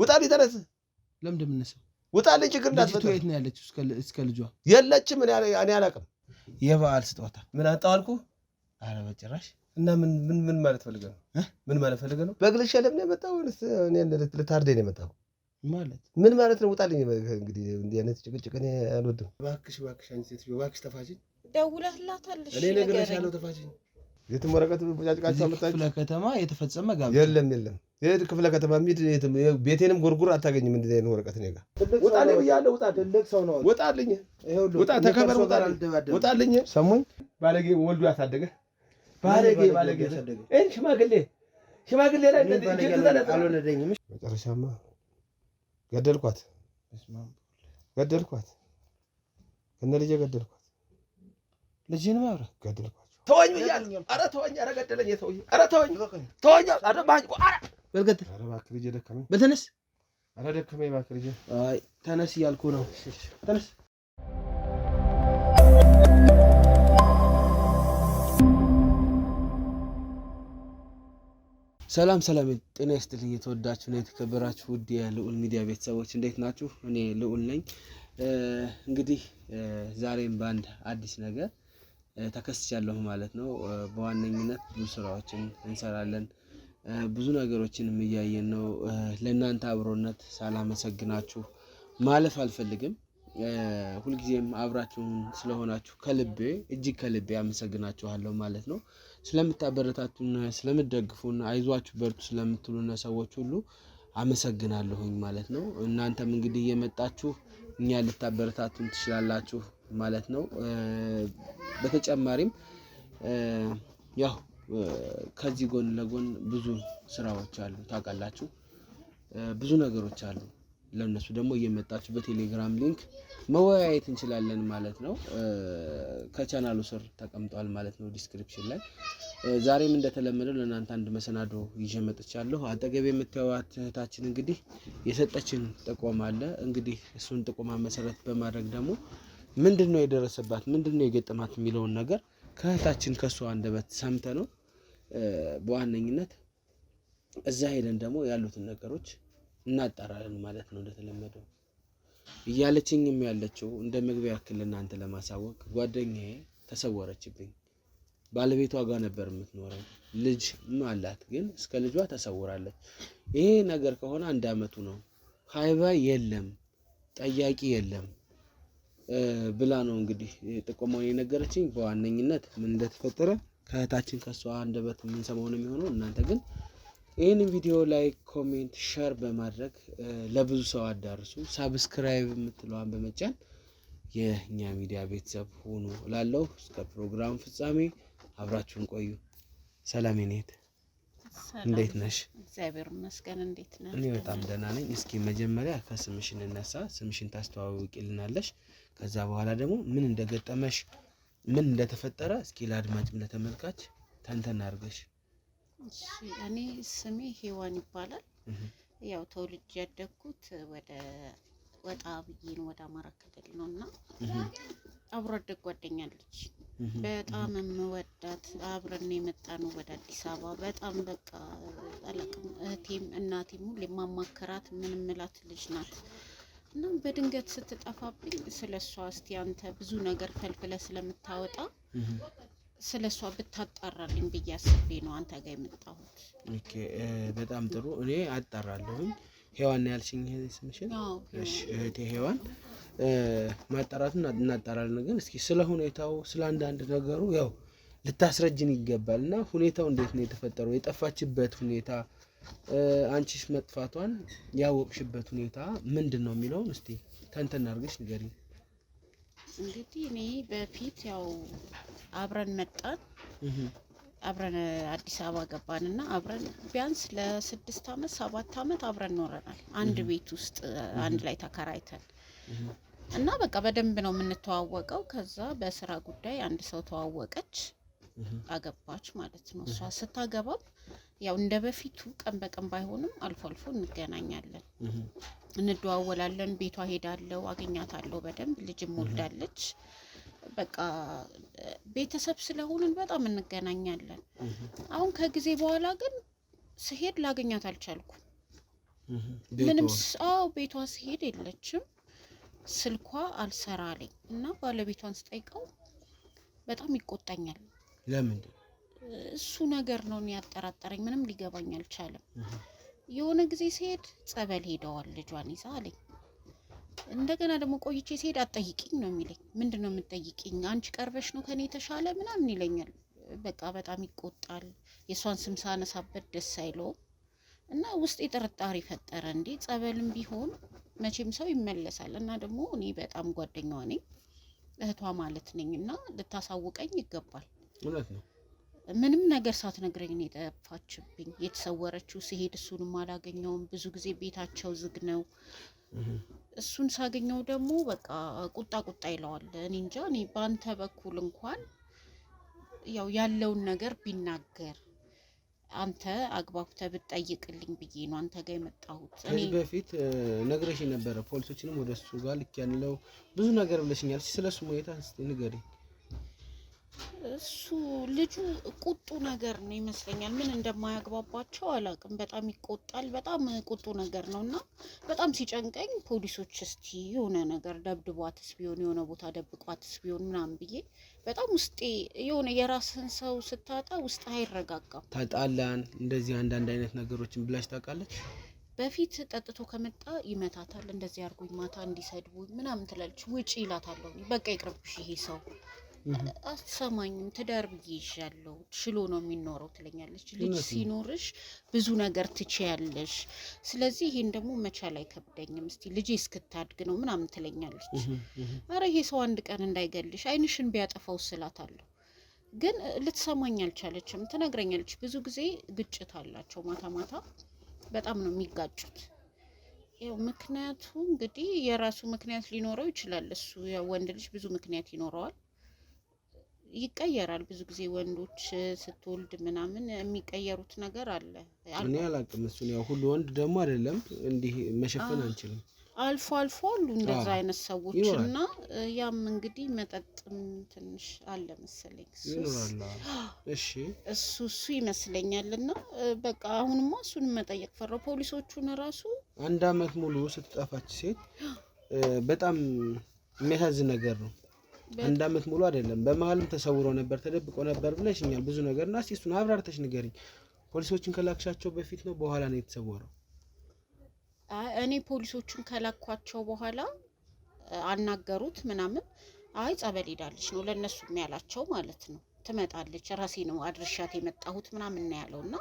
ውጣልኝ ተነስ ለምን እንደምነሳው ውጣልኝ ችግር እንዳትፈጠር ልጅቷ የት ነው ያለችው እስከ ልጇ የለችም እኔ አላውቅም የበዓል ስጦታ ምን አጣው አልኩ ኧረ በጭራሽ እና ምን ማለት ፈልገህ ነው ምን ማለት ፈልገህ ነው በግልሽ ለምን የመጣው እኔ ልታርደኝ ነው የመጣው ማለት ምን ማለት ነው ውጣልኝ እንግዲህ እንዲህ አይነት ጭቅጭቅ እኔ አልወድም እባክሽ አንቺ ሴትዮ እባክሽ ተፋችኝ ደውለህላታለሽ እኔ ነግሬሻለሁ ተፋችኝ የትም ወረቀት ቡጫጭቃቸው አመጣች ክፍለ ከተማ የተፈጸመ ጋብቻ የለም የት ክፍለ ከተማ ቤቴንም ጉርጉር አታገኝም እንዴ ነው ወረቀት ነው ጋር ውጣልኝ ብያለሁ ውጣ ትልቅ ሰው ነው ውጣልኝ ውጣ ተከበር ውጣልኝ ሰሙኝ ባለጌ ወልዱ ያሳደገ ባለጌ ያሳደገ ሽማግሌ ላይ አልወለደኝም መጨረሻማ ገደልኳት ከነ ልጄ ገደልኳት ልጄን ማብራ ገደልኳት ተወኝ ብያለሁ ኧረ ተወኝ ኧረ ገደለኝ ሰውዬ ኧረ ተወኝ ኧረ ባንቆ ኧረ በልገድል ኧረ እባክህ ልጄ ደከመኝ በተነስ ኧረ ደከመኝ እባክህ ልጄ አይ ተነስ እያልኩ ነው ተነስ ሰላም ጤና ይስጥልኝ የተወዳችሁ ነው የተከበራችሁ ውድ የልዑል ሚዲያ ቤተሰቦች እንዴት ናችሁ እኔ ልዑል ነኝ እንግዲህ ዛሬም በአንድ አዲስ ነገር ተከስቻለሁ ማለት ነው በዋነኝነት ብዙ ስራዎችን እንሰራለን ብዙ ነገሮችንም እያየን ነው ለእናንተ አብሮነት ሳላመሰግናችሁ ማለፍ አልፈልግም ሁልጊዜም አብራችሁን ስለሆናችሁ እጅግ ከልቤ አመሰግናችኋለሁ ማለት ነው ስለምታበረታቱን ስለምትደግፉን አይዟችሁ በርቱ ስለምትሉና ሰዎች ሁሉ አመሰግናለሁኝ ማለት ነው እናንተም እንግዲህ እየመጣችሁ እኛ ልታበረታቱን ትችላላችሁ ማለት ነው በተጨማሪም ያው ከዚህ ጎን ለጎን ብዙ ስራዎች አሉ ታውቃላችሁ ብዙ ነገሮች አሉ ለነሱ ደግሞ እየመጣችሁ በቴሌግራም ሊንክ መወያየት እንችላለን ማለት ነው ከቻናሉ ስር ተቀምጧል ማለት ነው ዲስክሪፕሽን ላይ ዛሬም እንደተለመደው ለእናንተ አንድ መሰናዶ ይዤ መጥቻለሁ አጠገቤ የምታዩት እህታችን እንግዲህ የሰጠችን ጥቆማ አለ እንግዲህ እሱን ጥቆማ መሰረት በማድረግ ደግሞ ምንድነው የደረሰባት ምንድነው የገጠማት የሚለውን ነገር ከእህታችን ከሷ አንደበት ሰምተነው በዋነኝነት እዛ ሄደን ደግሞ ያሉትን ነገሮች እናጣራለን ማለት ነው እንደተለመደው እያለችኝም ያለችው እንደ መግቢያ ያክል እናንተ ለማሳወቅ ጓደኛዬ ተሰወረችብኝ ባለቤቷ ጋር ነበር የምትኖረው ልጅ አላት ግን እስከ ልጇ ተሰውራለች ይሄ ነገር ከሆነ አንድ አመቱ ነው ሃይባ የለም ጠያቂ የለም ብላ ነው እንግዲህ ጥቆማውን የነገረችኝ በዋነኝነት ምን እንደተፈጠረ ከእህታችን ከሷ አንደበት ምን ሰማው ነው የሚሆነው እናንተ ግን ይሄንን ቪዲዮ ላይክ ኮሜንት ሼር በማድረግ ለብዙ ሰው አዳርሱ ሰብስክራይብ የምትለዋን በመጫን የኛ ሚዲያ ቤተሰብ ሆኑ እላለሁ እስከ ፕሮግራም ፍጻሜ አብራችሁን ቆዩ ሰላም ይኔት እንዴት ነሽ እግዚአብሔር ይመስገን እንዴት ነህ እኔ በጣም ደህና ነኝ እስኪ መጀመሪያ ከስምሽን እንነሳ ስምሽን ታስተዋውቂልናለሽ ከዛ በኋላ ደግሞ ምን እንደገጠመሽ ምን እንደተፈጠረ እስኪ ለአድማጭም ለተመልካች ተንተና አድርገሽ እሺ እኔ ስሜ ሄዋን ይባላል ያው ተወልጄ ያደግኩት ወጣ ብዬ ነው ወደ አማራ ክልል ነውና አብሮ አደግ ጓደኛለች በጣም የምወዳት አብረን የመጣነው ወደ አዲስ አበባ በጣም በቃ አላቅም እህቴም እናቴም ሁሌ ማማከራት ምን ምላት ልጅ ናት እና በድንገት ስትጠፋብኝ ስለሷ እስቲ አንተ ብዙ ነገር ፈልፍለ ስለምታወጣ ስለሷ ብታጣራልኝ በያስቤ ነው አንተ ጋር የመጣሁት ኦኬ በጣም ጥሩ እኔ አጣራለሁኝ ሄዋን ያልሽኝ ስምሽን እሺ እህቴ ሄዋን ማጣራቱን እናጣራለን ግን እስኪ ስለ ሁኔታው ስለ አንዳንድ ነገሩ ያው ልታስረጅን ይገባልና ሁኔታው እንዴት ነው የተፈጠረው የጠፋችበት ሁኔታ አንቺስ መጥፋቷን ያወቅሽበት ሁኔታ ምንድነው የሚለው እስቲ ተንተና አድርገሽ ንገሪኝ እንግዲህ እኔ በፊት ያው አብረን መጣን አብረን አዲስ አበባ ገባንና አብረን ቢያንስ ለ6 አመት 7 አመት አብረን ኖረናል አንድ ቤት ውስጥ አንድ ላይ ተከራይተን እና በቃ በደንብ ነው የምንተዋወቀው ከዛ በስራ ጉዳይ አንድ ሰው ተዋወቀች አገባች ማለት ነው እሷ ስታገባም ያው እንደበፊቱ ቀን በቀን ባይሆንም አልፎ አልፎ እንገናኛለን እንደዋወላለን ቤቷ ሄዳለው አገኛታለሁ በደንብ ልጅም ወልዳለች በቃ ቤተሰብ ስለሆነን በጣም እንገናኛለን አሁን ከጊዜ በኋላ ግን ስሄድ ላገኛት አልቻልኩም ምንም ቤቷ ሲሄድ የለችም። ስልኳ አልሰራ አለኝ እና ባለቤቷን ስጠይቀው በጣም ይቆጣኛል። ለምን? እሱ ነገር ነው ያጠራጠረኝ። ምንም ሊገባኝ አልቻለም። የሆነ ጊዜ ሲሄድ ጸበል ሄደዋል ልጇን ይዛ አለኝ። እንደገና ደግሞ ቆይቼ ሲሄድ አትጠይቂኝ ነው የሚለኝ። ምንድነው የምትጠይቂኝ? አንቺ ቀርበሽ ነው ከኔ የተሻለ ምናምን ይለኛል። በቃ በጣም ይቆጣል። የሷን ስም ሳነሳበት ደስ አይለውም እና ውስጤ ጥርጣሬ ፈጠረ። እንዴ ጸበልም ቢሆን መቼም ሰው ይመለሳል እና ደግሞ እኔ በጣም ጓደኛዋ ነኝ፣ እህቷ ማለት ነኝ እና ልታሳውቀኝ ይገባል። እውነት ነው። ምንም ነገር ሳትነግረኝ ነው የጠፋችብኝ። የተሰወረችው ሲሄድ እሱንም አላገኘውም። ብዙ ጊዜ ቤታቸው ዝግ ነው። እሱን ሳገኘው ደግሞ በቃ ቁጣ ይለዋል። እኔ እንጃ። እኔ በአንተ በኩል እንኳን ያው ያለውን ነገር ቢናገር አንተ አግባብተህ ብትጠይቅልኝ ብዬ ነው አንተ ጋር የመጣሁት። ከዚህ በፊት ነግረሽ ነበረ፣ ፖሊሶችንም ወደሱ ጋር ልክ ያለው ብዙ ነገር ብለሽኛል። ስለሱ ሁኔታ እስቲ ንገሪኝ። እሱ ልጁ ቁጡ ነገር ነው ይመስለኛል። ምን እንደማያግባባቸው አላውቅም። በጣም ይቆጣል። በጣም ቁጡ ነገር ነውና በጣም ሲጨንቀኝ ፖሊሶች እስቲ የሆነ ነገር ደብድቧትስ ቢሆን የሆነ ቦታ ደብቋትስ ቢሆን ምናምን ብዬ በጣም ውስጤ የሆነ የራስን ሰው ስታጣ ውስጥ አይረጋጋም። ታጣላን እንደዚህ አንዳንድ አይነት ነገሮችን ብላሽ ታውቃለች። በፊት ጠጥቶ ከመጣ ይመታታል። እንደዚህ አድርጎኝ ማታ እንዲሰድቡኝ ምናምን ትላለች። ውጪ ይላታለሁ። በቃ ይቅርብሽ ይሄ ሰው አትሰማኝም፣ ትዳር ብዬ ይዣለሁ፣ ችሎ ነው የሚኖረው ትለኛለች። ልጅ ሲኖርሽ ብዙ ነገር ትችያለሽ፣ ስለዚህ ይሄን ደግሞ መቻል አይከብደኝም፣ እስቲ ልጄ እስክታድግ ነው ምናምን ትለኛለች። አረ ይሄ ሰው አንድ ቀን እንዳይገልሽ አይንሽን ቢያጠፋው ስላታለሁ። ግን ልትሰማኝ አልቻለችም። ትነግረኛለች። ብዙ ጊዜ ግጭት አላቸው። ማታ ማታ በጣም ነው የሚጋጩት። ያው ምክንያቱ እንግዲህ የራሱ ምክንያት ሊኖረው ይችላል። እሱ ያው ወንድ ልጅ ብዙ ምክንያት ይኖረዋል። ይቀየራል። ብዙ ጊዜ ወንዶች ስትወልድ ምናምን የሚቀየሩት ነገር አለ። እኔ አላውቅም እሱን። ያው ሁሉ ወንድ ደግሞ አይደለም፣ እንዲህ መሸፈን አንችልም። አልፎ አሉ እንደዛ አይነት ሰዎች እና ያም እንግዲህ መጠጥም ትንሽ አለ መሰለኝ እሺ እሱ ይመስለኛልና በቃ አሁንማ እሱን መጠየቅ ፈራው። ፖሊሶቹን ራሱ 1 አመት ሙሉ ስትጠፋች ሴት በጣም የሚያሳዝን ነገር ነው። 1 አመት ሙሉ አይደለም፣ በመሀልም ተሰውሮ ነበር፣ ተደብቆ ነበር ብለሽኛል ብዙ ነገር እና እስቲ እሱን አብራርተሽ ንገሪኝ። ፖሊሶችን ከላክሻቸው በፊት ነው በኋላ ነው የተሰወረው? እኔ ፖሊሶቹን ከላኳቸው በኋላ አናገሩት ምናምን። አይ ጸበል ሄዳለች ነው ለነሱ የሚያላቸው ማለት ነው። ትመጣለች፣ ራሴ ነው አድርሻት የመጣሁት ምናምን ነው ያለውና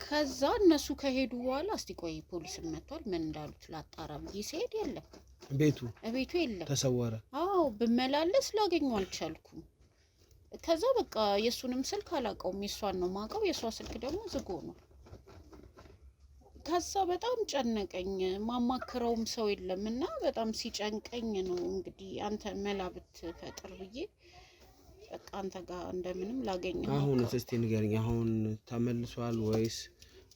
ከዛ እነሱ ከሄዱ በኋላ እስቲ ቆይ ፖሊስም መጥቷል ምን እንዳሉት ላጣራ ብዬ ሲሄድ የለም፣ ቤቱ የለም፣ ተሰወረ። አዎ ብመላለስ ላገኘው አልቻልኩም። ከዛ በቃ የሱንም ስልክ አላውቀውም፣ የሷን ነው ማውቀው። የሷ ስልክ ደግሞ ዝግ ነው። ከዛ በጣም ጨነቀኝ። ማማክረውም ሰው የለምና በጣም ሲጨንቀኝ ነው እንግዲህ አንተ መላ ብትፈጥር ብዬ በቃ አንተ ጋር እንደምንም ላገኘው። አሁን እስቲ ንገሪኝ፣ አሁን ተመልሷል ወይስ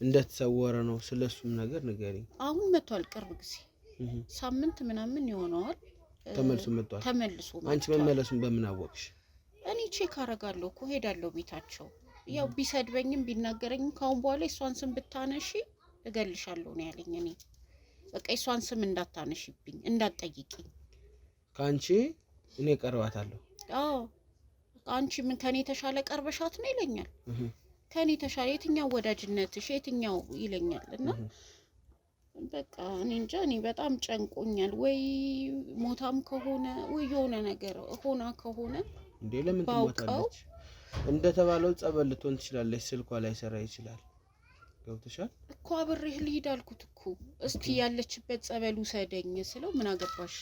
እንደተሰወረ ነው? ስለሱም ነገር ንገሪኝ። አሁን መጥቷል፣ ቅርብ ጊዜ ሳምንት ምናምን ይሆነዋል። ተመልሶ መጥቷል። አንቺ መመለሱን በምን አወቅሽ? እኔ ቼክ አደርጋለሁ እኮ ሄዳለሁ ቤታቸው። ያው ቢሰድበኝም ቢናገረኝም ካሁን በኋላ የሷን ስም ብታነሺ እገልሻለሁ ነው ያለኝ። እኔ በቃ የሷን ስም እንዳታነሺብኝ እንዳትጠይቂኝ፣ ካንቺ እኔ ቀርባታለሁ። አዎ አንቺ ምን ከኔ ተሻለ ቀርበሻት ነው ይለኛል። ከኔ ተሻለ የትኛው ወዳጅነትሽ የትኛው ይለኛል። እና በቃ እኔ እንጃ፣ እኔ በጣም ጨንቆኛል። ወይ ሞታም ከሆነ ወይ የሆነ ነገር ሆና ከሆነ እንዴ ለምን ትሞታለች? እንደተባለው ጸበል ልትሆን ትችላለች፣ ስልኳ ላይ ሰራ ይችላል። ገብተሻል እኮ አብሬህ ልሂድ አልኩት እኮ። እስቲ ያለችበት ጸበል ውሰደኝ ስለው ምን አገባሽ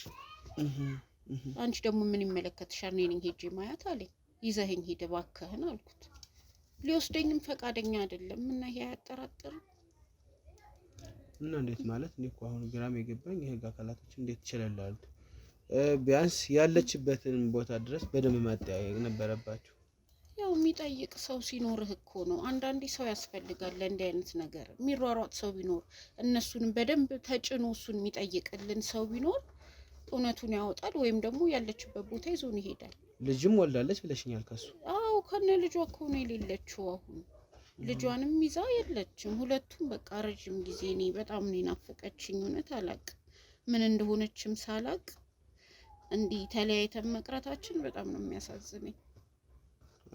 አንቺ ደግሞ ምን ይመለከትሻል? እኔ ነኝ ሄጄ ማያት አለኝ። ይዘኸኝ ሂድ እባክህን አልኩት። ሊወስደኝም ፈቃደኛ አይደለም። እና ይሄ አያጠራጥርም? እና እንዴት ማለት እኔ እኮ አሁን ግራም የገባኝ የህግ አካላቶች እንዴት ይችላል? ቢያንስ ያለችበትን ቦታ ድረስ በደንብ ማጠያየቅ ነበረባቸው። ያው የሚጠይቅ ሰው ሲኖርህ እኮ ነው። አንዳንዴ ሰው ያስፈልጋል ለእንዲህ አይነት ነገር። የሚሯሯጥ ሰው ቢኖር እነሱንም በደንብ ተጭኖ እሱን የሚጠይቅልን ሰው ቢኖር እውነቱን ያወጣል፣ ወይም ደግሞ ያለችበት ቦታ ይዞን ይሄዳል። ልጅም ወልዳለች ብለሽኛል ከሱ? አዎ ከነ ልጇ እኮ ነው የሌለችው። አሁን ልጇንም ይዛ የለችም። ሁለቱም በቃ ረጅም ጊዜ እኔ በጣም ነው ናፈቀችኝ። እውነት አላቅ ምን እንደሆነችም ሳላቅ እንዲህ ተለያይተን መቅረታችን በጣም ነው የሚያሳዝነኝ።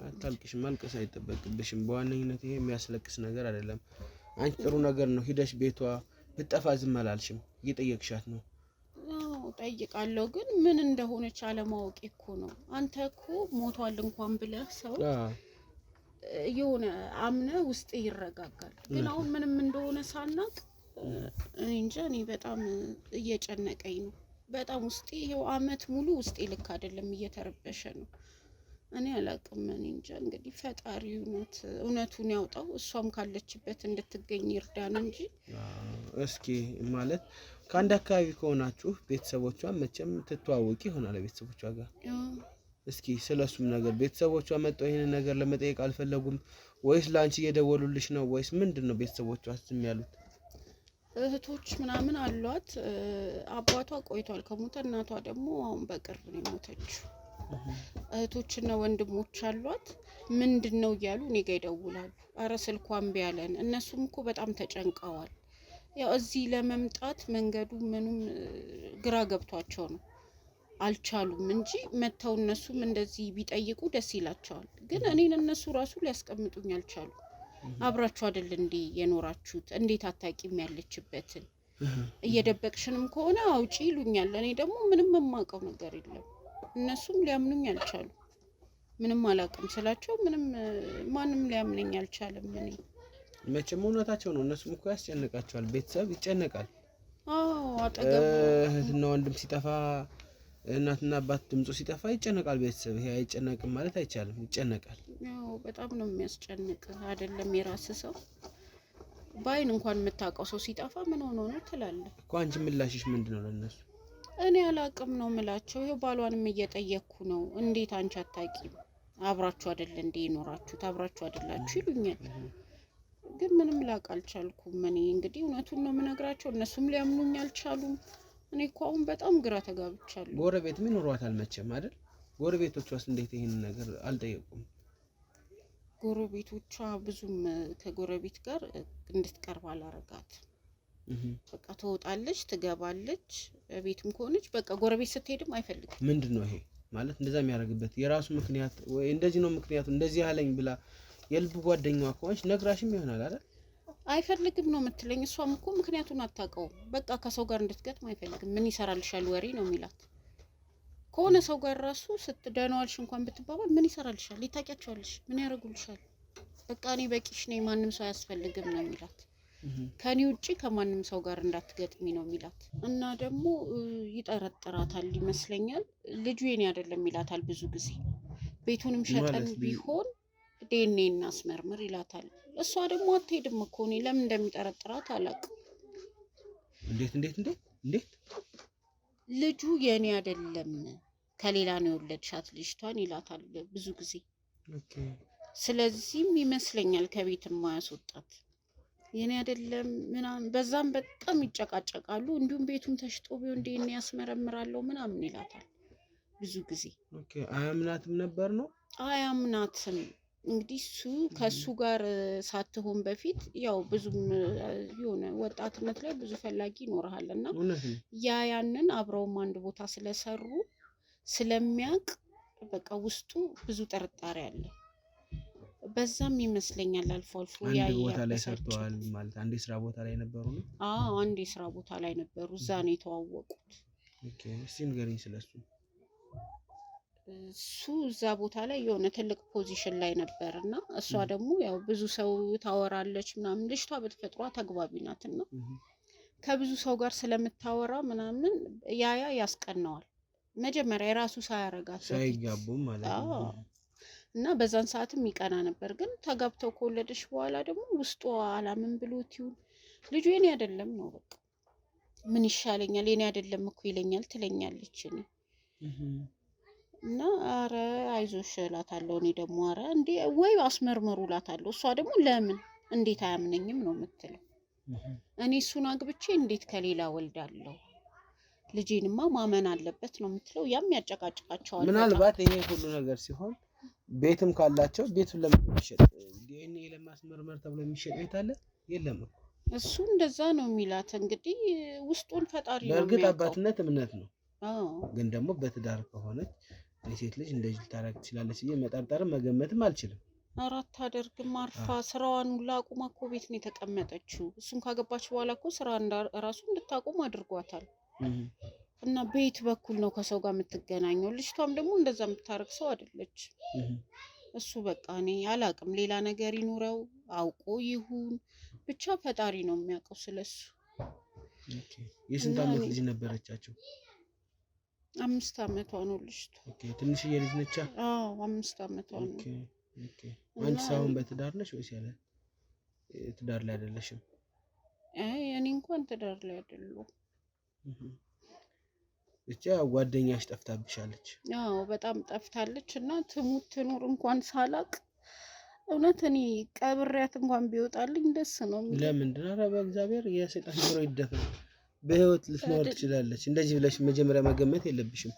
አታልቅሽ፣ ማልቀስ አይጠበቅብሽም። በዋነኝነት ይሄ የሚያስለቅስ ነገር አይደለም። አንቺ ጥሩ ነገር ነው ሂደሽ ቤቷ ብጠፋ ዝም አላልሽም፣ እየጠየቅሻት ነው። አዎ ጠይቃለሁ፣ ግን ምን እንደሆነች አለማወቅ እኮ ነው። አንተ እኮ ሞቷል እንኳን ብለህ ሰው የሆነ አምነ ውስጥ ይረጋጋል። ግን አሁን ምንም እንደሆነ ሳናቅ እንጃ እኔ በጣም እየጨነቀኝ ነው። በጣም ውስጤ ይሄው አመት ሙሉ ውስጤ ልክ አይደለም፣ እየተረበሸ ነው። እኔ አላቅም። እኔ እንጃ እንግዲህ ፈጣሪ እውነቱን ያውጣው። እሷም ካለችበት እንድትገኝ ይርዳን እንጂ። እስኪ ማለት ከአንድ አካባቢ ከሆናችሁ ቤተሰቦቿ መቼም ትተዋወቂ ይሆናል ቤተሰቦቿ ጋር። እስኪ ስለሱም ነገር ቤተሰቦቿ መጥተው ይሄን ነገር ለመጠየቅ አልፈለጉም ወይስ ላንቺ እየደወሉልሽ ነው ወይስ ምንድነው? ቤተሰቦቿ ዝም ያሉት? እህቶች ምናምን አሏት። አባቷ ቆይቷል ከሞተ፣ እናቷ ደግሞ አሁን በቅርብ ነው የሞተችው። እህቶችና ወንድሞች አሏት። ምንድነው እያሉ እኔ ጋር ይደውላሉ። አረ ስልኳን ቢያለን እነሱም እኮ በጣም ተጨንቀዋል። ያው እዚህ ለመምጣት መንገዱ ምኑም ግራ ገብቷቸው ነው አልቻሉም እንጂ መተው እነሱም እንደዚህ ቢጠይቁ ደስ ይላቸዋል። ግን እኔን እነሱ ራሱ ሊያስቀምጡኝ አልቻሉ። አብራችሁ አይደል እንዴ የኖራችሁት? እንዴት አታቂም ያለችበትን? እየደበቅሽንም ከሆነ አውጪ ይሉኛል። እኔ ደግሞ ምንም የማውቀው ነገር የለም። እነሱም ሊያምኑኝ አልቻሉ። ምንም አላውቅም ስላቸው ምንም ማንም ሊያምነኝ አልቻለም። እኔ መቼም እውነታቸው ነው። እነሱም እኮ ያስጨንቃቸዋል። ቤተሰብ ይጨነቃል። አጠገብ እህትና ወንድም ሲጠፋ፣ እናትና አባት ድምፁ ሲጠፋ ይጨነቃል ቤተሰብ። ይሄ አይጨነቅም ማለት አይቻልም፣ ይጨነቃል። ያው በጣም ነው የሚያስጨንቅ። አይደለም የራስ ሰው ባይን እንኳን የምታውቀው ሰው ሲጠፋ ምን ሆኖ ነው ትላለህ እኮ። አንቺ ምላሽሽ ምንድነው ለነሱ? እኔ አላቅም ነው ምላቸው። ይሄ ባሏንም እየጠየቅኩ ነው። እንዴት አንቺ አታቂም? አብራችሁ አይደል እንዴ ይኖራችሁት? አብራችሁ አይደላችሁ ይሉኛል። ግን ምንም ላቅ አልቻልኩም። እኔ እንግዲህ እውነቱን ነው የምነግራቸው። እነሱም ሊያምኑኝ አልቻሉም። እኔ እኮ አሁን በጣም ግራ ተጋብቻለሁ። ጎረቤትም ይኖሯታል መቼም አይደል? ጎረቤቶቿስ እንዴት ይሄን ነገር አልጠየቁም? ጎረቤቶቿ ብዙም ከጎረቤት ጋር እንድትቀርብ አላረጋት። በቃ ትወጣለች፣ ትገባለች። ቤትም ከሆነች በቃ ጎረቤት ስትሄድም አይፈልግም። ምንድነው ይሄ ማለት? እንደዛ የሚያደርግበት የራሱ ምክንያት ወይ እንደዚህ ነው ምክንያቱ እንደዚህ ያለኝ ብላ የልብ ጓደኛዋ ከሆነች ነግራሽም ይሆናል አይደል? አይፈልግም ነው የምትለኝ። እሷም እኮ ምክንያቱን አታውቀውም። በቃ ከሰው ጋር እንድትገጥም አይፈልግም። ምን ይሰራልሻል ወሬ ነው የሚላት። ከሆነ ሰው ጋር ራሱ ስትደናዋልሽ እንኳን ብትባባል ምን ይሰራልሻል? ይታቂያቸዋልሽ፣ ምን ያደርጉልሻል? በቃ እኔ በቂሽ ነኝ፣ ማንም ሰው አያስፈልግም ነው የሚላት። ከኔ ውጪ ከማንም ሰው ጋር እንዳትገጥሚ ነው የሚላት። እና ደግሞ ይጠረጥራታል ይመስለኛል። ልጁ የኔ አይደለም ይላታል ብዙ ጊዜ። ቤቱንም ሸጠን ቢሆን ዲኤንኤ እናስመርምር ይላታል። እሷ ደግሞ አትሄድም እኮ። እኔ ለምን እንደሚጠረጥራት አላውቅም። እንዴት ልጁ የኔ አይደለም ከሌላ ነው የወለድሻት ልጅቷን ይላታል ብዙ ጊዜ። ስለዚህም ይመስለኛል ከቤት የማያስወጣት የኔ አይደለም ምናምን። በዛም በጣም ይጨቃጨቃሉ። እንዲሁም ቤቱም ተሽጦ ቢሆን ዲኤንኤ ያስመረምራለሁ ምናምን ይላታል ብዙ ጊዜ። አያምናትም ነበር ነው? አያምናትም። እንግዲህ እሱ ከሱ ጋር ሳትሆን በፊት ያው ብዙም የሆነ ወጣትነት ላይ ብዙ ፈላጊ ይኖርሃልና ያንን አብረውም አንድ ቦታ ስለሰሩ ስለሚያውቅ በቃ ውስጡ ብዙ ጥርጣሬ አለ። በዛም ይመስለኛል አልፎ አልፎ አንድ ቦታ ላይ ሰርተዋል ማለት አንድ የስራ ቦታ ላይ ነበሩ ነው? አንድ የስራ ቦታ ላይ ነበሩ። እዛ ነው የተዋወቁት። እስቲ ንገሪኝ ስለሱ። እሱ እዛ ቦታ ላይ የሆነ ትልቅ ፖዚሽን ላይ ነበርና እሷ ደግሞ ያው ብዙ ሰው ታወራለች ምናምን። ልጅቷ በተፈጥሯ ተግባቢ ናትና ከብዙ ሰው ጋር ስለምታወራ ምናምን ያስቀናዋል። መጀመሪያ የራሱ ሳያረጋት ሳይጋቡ ማለት ነው። እና በዛን ሰዓትም ይቀና ነበር። ግን ተጋብተው ከወለደች በኋላ ደግሞ ውስጧ አላምን ብሎት ይሁን ልጁ የኔ አይደለም ነው በቃ። ምን ይሻለኛል የኔ አይደለም እኮ ይለኛል ትለኛለች። እና አረ አይዞሽ እላታለሁ። እኔ ደግሞ አረ እንዴ ወይ አስመርምሩ እላታለሁ። እሷ ደግሞ ለምን እንዴት አያምነኝም ነው የምትለው። እኔ እሱን አግብቼ እንዴት ከሌላ ወልዳለሁ? ልጄንማ ማመን አለበት ነው የምትለው። ያም ያጨቃጭቃቸዋል። ምናልባት ይሄ ሁሉ ነገር ሲሆን ቤትም ካላቸው ቤቱን ለማስመሸጥ ዲኤንኤ ለማስመርመር ተብሎ የሚሸጥ ቤት አለ የለም እኮ እሱ እንደዛ ነው የሚላት እንግዲህ ውስጡን ፈጣሪ ነው በእርግጥ አባትነት እምነት ነው አዎ ግን ደግሞ በትዳር ከሆነች ሴት ልጅ እንደዚህ ልታረግ ትችላለች ብዬ መጠርጠርም መገመትም አልችልም አራት አደርግም አርፋ ስራዋን ሁላ አቁማ እኮ ቤት ነው የተቀመጠችው እሱን ካገባች በኋላ እኮ ስራ ራሱ እንድታቆም አድርጓታል እና ቤት በኩል ነው ከሰው ጋር የምትገናኘው ልጅቷም ደግሞ እንደዛ የምታረግ ሰው አይደለች እሱ በቃ እኔ አላቅም ሌላ ነገር ይኑረው አውቆ ይሁን ብቻ ፈጣሪ ነው የሚያውቀው ስለሱ ኦኬ የስንት ዓመት ልጅ ነበረቻቸው 5 ዓመቷ ነው ልጅቷ ኦኬ ትንሽዬ ልጅ ነች አዎ 5 ዓመቷ ነው ኦኬ ኦኬ አንቺ ሳይሆን በትዳር ነሽ ወይስ ያለ ትዳር ላይ አይደለሽም እኔ እንኳን ትዳር ላይ አይደለሁ ብቻ ጓደኛሽ ጠፍታብሻለች አዎ በጣም ጠፍታለች እና ትሙት ትኑር እንኳን ሳላቅ እውነት እኔ ቀብሬያት እንኳን ቢወጣልኝ ደስ ነው ለምንድን ነው በእግዚአብሔር የሰይጣን ጆሮ ይደፈን በህይወት ልትኖር ትችላለች እንደዚህ ብለሽ መጀመሪያ መገመት የለብሽም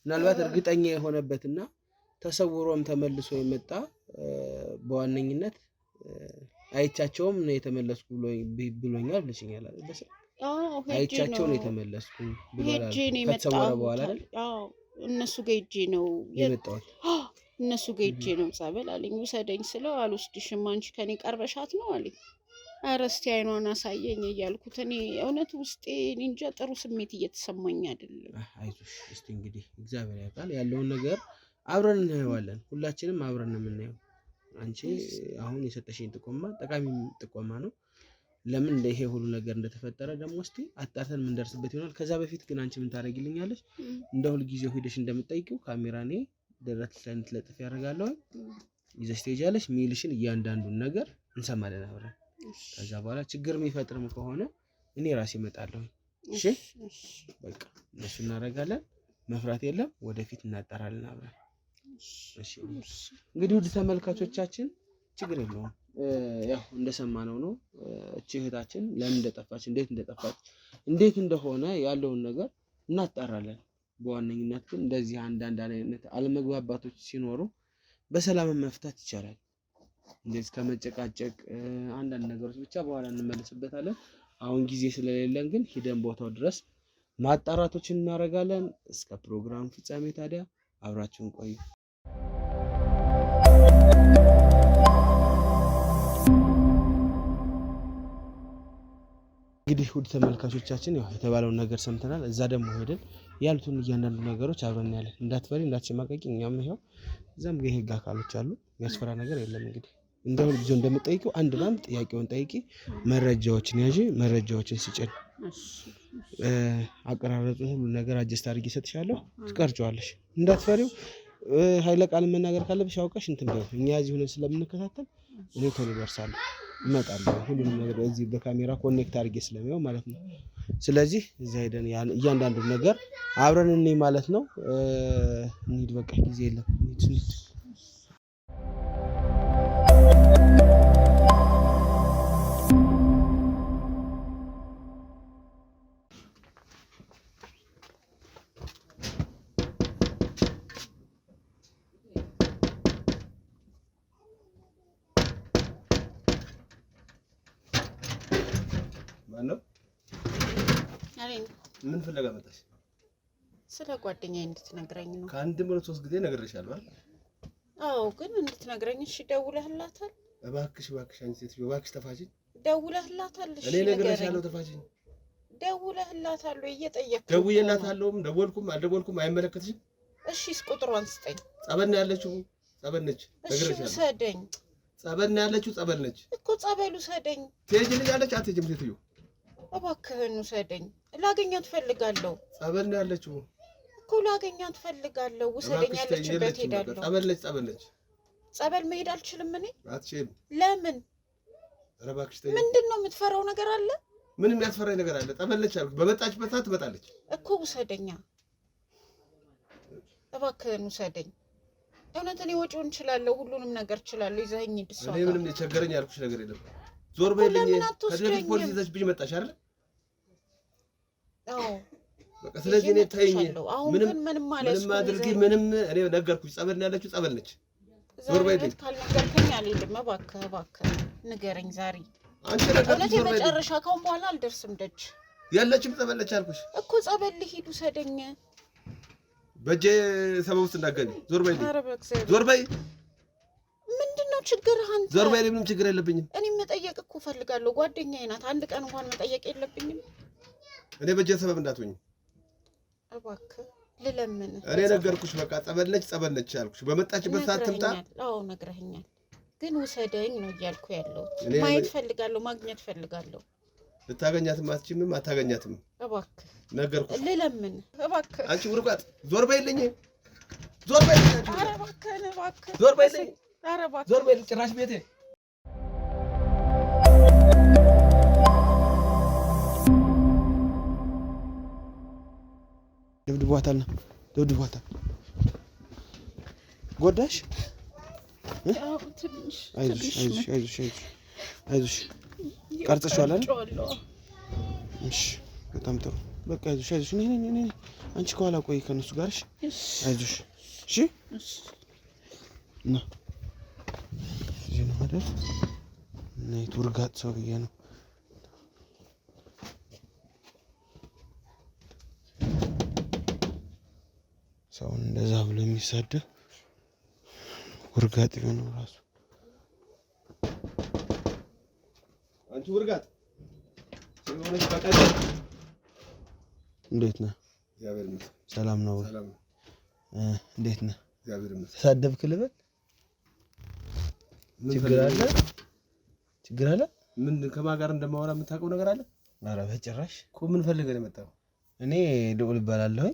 ምናልባት እርግጠኛ የሆነበትና ተሰውሮም ተመልሶ የመጣ በዋነኝነት አይቻቸውም ነው የተመለስኩ ብሎኛል ብለሽኛል አይደል አይቻቸው ነው የተመለስኩ ሄጄ ነው የመጣው በኋላ አይደል አዎ እነሱ ጋር ሄጄ ነው የመጣው እነሱ ጋር ሄጄ ነው ጸበል አለኝ ውሰደኝ ስለው አልወስድሽም አንቺ ከኔ ቀርበሻት ነው አለኝ ኧረ እስቲ አይኗን አሳየኝ እያልኩት እኔ እውነት ውስጤ እንጃ ጥሩ ስሜት እየተሰማኝ አይደለም አይዞሽ እስቲ እንግዲህ እግዚአብሔር ያውቃል ያለውን ነገር አብረን እናየዋለን ሁላችንም አብረን ነው የምናየው አንቺ አሁን የሰጠሽኝ ጥቆማ ጠቃሚ ጥቆማ ነው ለምን ይሄ ሁሉ ነገር እንደተፈጠረ ደግሞ እስቲ አጣርተን ምን ደርስበት ይሆናል ከዛ በፊት ግን አንቺ ምን ታረጊልኛለሽ እንደ ሁሉ ጊዜው ሄደሽ እንደምትጠይቂው ካሜራኔ ደረት ላይ እንትለጥፍ ያደርጋለሁ ይዘሽ ትሄጃለሽ ሚልሽን እያንዳንዱን ነገር እንሰማለን አብረን ከዛ በኋላ ችግር የሚፈጥርም ከሆነ እኔ ራሴ እመጣለሁ እሺ በቃ እሱ እናደርጋለን መፍራት የለም ወደፊት እናጣራለን አብረን እሺ እንግዲህ ውድ ተመልካቾቻችን ችግር የለውም ያው እንደሰማነው ነው እቺ እህታችን ለምን እንደጠፋች እንዴት እንደሆነ ያለውን ነገር እናጣራለን በዋነኝነት ግን እንደዚህ አንዳንድ አይነት አለመግባባቶች ሲኖሩ በሰላም መፍታት ይቻላል እንደዚህ ከመጨቃጨቅ አንዳንድ ነገሮች ብቻ በኋላ እንመለስበታለን አሁን ጊዜ ስለሌለን ግን ሂደን ቦታው ድረስ ማጣራቶችን እናደርጋለን እስከ ፕሮግራም ፍጻሜ ታዲያ አብራችሁን ቆዩ እንግዲህ ውድ ተመልካቾቻችን ያው የተባለውን ነገር ሰምተናል እዛ ደግሞ ሄደን ያሉትን እያንዳንዱ ነገሮች አብረን ያለን እንዳትፈሪ እንዳትሸማቀቂ እኛም ይሄው እዛም የህግ አካሎች አሉ የሚያስፈራ ነገር የለም እንግዲህ እንደው ልጅ እንደምትጠይቂው አንድ ባንድ ጥያቄውን ጠይቂ መረጃዎችን ያዢ መረጃዎችን ስጭን አቀራረጹን ሁሉ ነገር አጀስት አድርጌ ሰጥሻለሁ ትቀርጫዋለሽ እንዳትፈሪው ኃይለ ቃል መናገር ካለብሽ አውቀሽ እንትን በይ እኛ እዚህ ሆነን ስለምንከታተል እኔ ቶሎ ደርሳለሁ እመጣለሁ ሁሉንም ነገር እዚህ በካሜራ ኮኔክት አድርጌ ስለሚያው ማለት ነው ስለዚህ እዚህ ሄደን እያንዳንዱ ነገር አብረን እንይ ማለት ነው እንሂድ በቃ ጊዜ የለም እንሂድ ማነው ምን ፍለጋ መጣሽ ስለ ጓደኛዬ እንድትነግረኝ ነው ከአንድ ምሮ 3 ጊዜ ነግሬሻለሁ አይደል አዎ ግን እንድትነግረኝ እሺ ደውለህላታል እባክሽ አንቺ ሴትዮ እባክሽ ተፋችኝ ደውለህላታል እሺ እኔ ነግሬሻለሁ ተፋችኝ ደውለህላታል እየጠየቅኩ ደውዬላታለሁም ደወልኩም አልደወልኩም አይመለከትሽም እሺ ቁጥሯን ስጠኝ ጸበል ነው ያለችው ጸበል ነች ነግሬሻለሁ ሰደኝ ጸበል ነው ያለችው ጸበል ነች እኮ ጸበሉ ሰደኝ ትሄጂልኛለች አትሄጂም ሴትዮ እባክህን ውሰደኝ ላገኛት ፈልጋለሁ ጸበል ነው ያለችው እኮ ላገኛት ፈልጋለሁ ውሰደኝ ያለችበት ሄዳለሁ ጸበል ነች ጸበል መሄድ አልችልም እኔ አትችይም ለምን ኧረ እባክሽ ተይ ምንድነው የምትፈራው ነገር አለ ምንም ያስፈራኝ ነገር አለ ጸበል ነች አልኩ በመጣችበት ሰዓት ትመጣለች እኮ ውሰደኛ እባክህን ውሰደኝ እውነት እኔ ወጪውን እችላለሁ ሁሉንም ነገር እችላለሁ ይዘኸኝ ሂድ እሷ እኔ ምንም የቸገረኝ ያልኩሽ ነገር የለም ዞር በይልኝ ከዚህ በፊት ፖሊስ ይዘሽ ብኝ መጣሽ አይደል አዎ በቃ ስለዚህ እኔ ተይኝ ምንም ማለት ምንም አድርጊ ምንም እኔ ነገርኩሽ ጸበል ነው ያለችው ጸበል ነች ዞር በይልኝ ካልነገርከኝ አልሄድም እባክህ ንገረኝ ዛሬ አንቺ ነገር እውነት የመጨረሻ ካሁን በኋላ አልደርስም ደጅ ያለችም ጸበለች አልኩሽ እኮ ጸበል ሊሄዱ ሰደኝ በጄ ሰበብ ውስጥ እንዳገኝ ዞር በይልኝ ኧረ በእግዚአብሔር ዞር በይ ምንድነው ችግርህ አንተ ዞር በይልኝ ምንም ችግር የለብኝም እኔ መጠየቅ እኮ ፈልጋለሁ ጓደኛዬ ናት አንድ ቀን እንኳን መጠየቅ የለብኝም እኔ በጄ ሰበብ እንዳትሆኝ እባክህ ልለምን እኔ ነገርኩሽ በቃ ጸበለች ያልኩሽ በመጣችበት ሰዓት ትምጣ አዎ ነግረኸኛል ግን ውሰደኝ ነው እያልኩ ያለው ማየት ፈልጋለሁ ማግኘት ፈልጋለሁ ልታገኛትም አትችልም አታገኛትም እባክህ ነገርኩሽ ልለምን እባክህ አንቺ ውርቃት ዞር በይልኝ ዞር በይልኝ ኧረ እባክህ ዞር በይልኝ ኧረ እባክህ ዞር በይልኝ ጭራሽ ቤቴ ደብድቧታል ጎዳሽ አይዞሽ ቀርጽሻል አይደል እሺ በጣም ጥሩ በቃ አይዞሽ ነኝ አንቺ ከኋላ ቆይ ከነሱ ጋር እሺ አይዞሽ እሺ ና እዚህ ነው አይደል ነይ ትውርጋት ሰው ብዬ ነው ሰውን እንደዛ ብሎ የሚሳደብ ውርጋጥ ቢሆነው ራሱ አንቺ ውርጋጥ ስለሆነች በቃ እንዴት ነህ እግዚአብሔር ይመስገን ሰላም ነው ሰላም እንዴት ነህ እግዚአብሔር ይመስገን ተሳደብክ ልበል ችግር አለ ምን ከማን ጋር እንደማወራ የምታውቀው ነገር አለ ኧረ በጭራሽ እኮ ምን ፈልገህ ነው የመጣው እኔ ልዑል እባላለሁ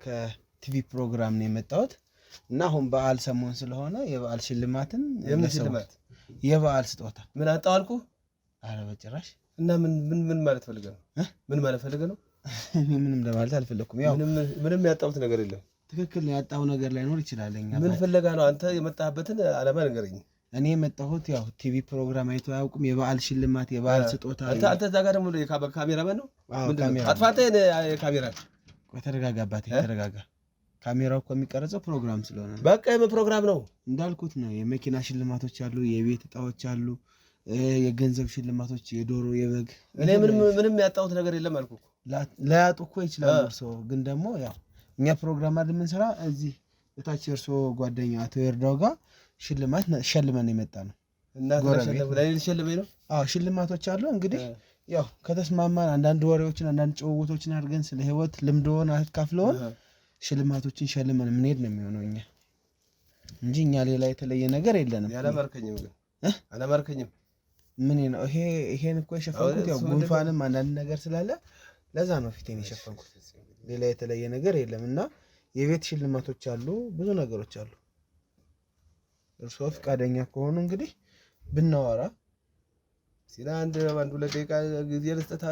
ከቲቪ ፕሮግራም ነው የመጣሁት እና አሁን በዓል ሰሞን ስለሆነ የበዓል ሽልማትን የምን ሽልማት የበዓል ስጦታ ምን አጣው አልኩ ኧረ በጭራሽ እና ምን ማለት ፈልገህ ነው ምን ማለት ፈልገህ ነው እኔ ምንም ለማለት አልፈለኩም ያው ምንም ያጣሁት ነገር የለም ትክክል ነው ያጣው ነገር ላይኖር ይችላልኛ ምን ፈልገህ ነው አንተ የመጣህበትን ዓላማ ንገረኝ እኔ የመጣሁት ያው ቲቪ ፕሮግራም አይቶ ያውቁም የበዓል ሽልማት የበዓል ስጦታ አንተ እዛ ጋር ደግሞ ካሜራማን ነው አጥፋተ ካሜራ ተረጋጋባት ተረጋጋ ካሜራው እኮ የሚቀርጸው ፕሮግራም ስለሆነ በቃ የምን ፕሮግራም ነው እንዳልኩት ነው የመኪና ሽልማቶች አሉ የቤት እጣዎች አሉ የገንዘብ ሽልማቶች የዶሮ የበግ እኔ ምንም ያጣሁት ነገር የለም አልኩ ላያጡ እኮ ይችላል እርሶ ግን ደግሞ ያው እኛ ፕሮግራም አይደል ምን ስራ እዚህ እታች እርሶ ጓደኛ አቶ ይርዳው ጋር ሽልማት ሸልመን የመጣ ነው እና ለሌላ ሸልመኝ ነው አዎ ሽልማቶች አሉ እንግዲህ ያው ከተስማማን አንዳንድ ወሬዎችን አንዳንድ ጭውውቶችን አድርገን ስለ ህይወት ልምዶን አካፍለውን ሽልማቶችን ሸልመን ምን ሄድ ነው የሚሆነው እኛ እንጂ እኛ ሌላ የተለየ ነገር የለንም ያለማርከኝም ግን አለማርከኝም ምን ነው ይሄን እኮ የሸፈንኩት ያው ጉንፋንም አንዳንድ ነገር ስላለ ለዛ ነው ፊቴን የሸፈንኩት ሌላ የተለየ ነገር የለምና የቤት ሽልማቶች አሉ ብዙ ነገሮች አሉ እርሶ ፈቃደኛ ከሆኑ እንግዲህ ብናወራ ሲላ አንድ ሁለት ደቂቃ ጊዜ ልስጠታ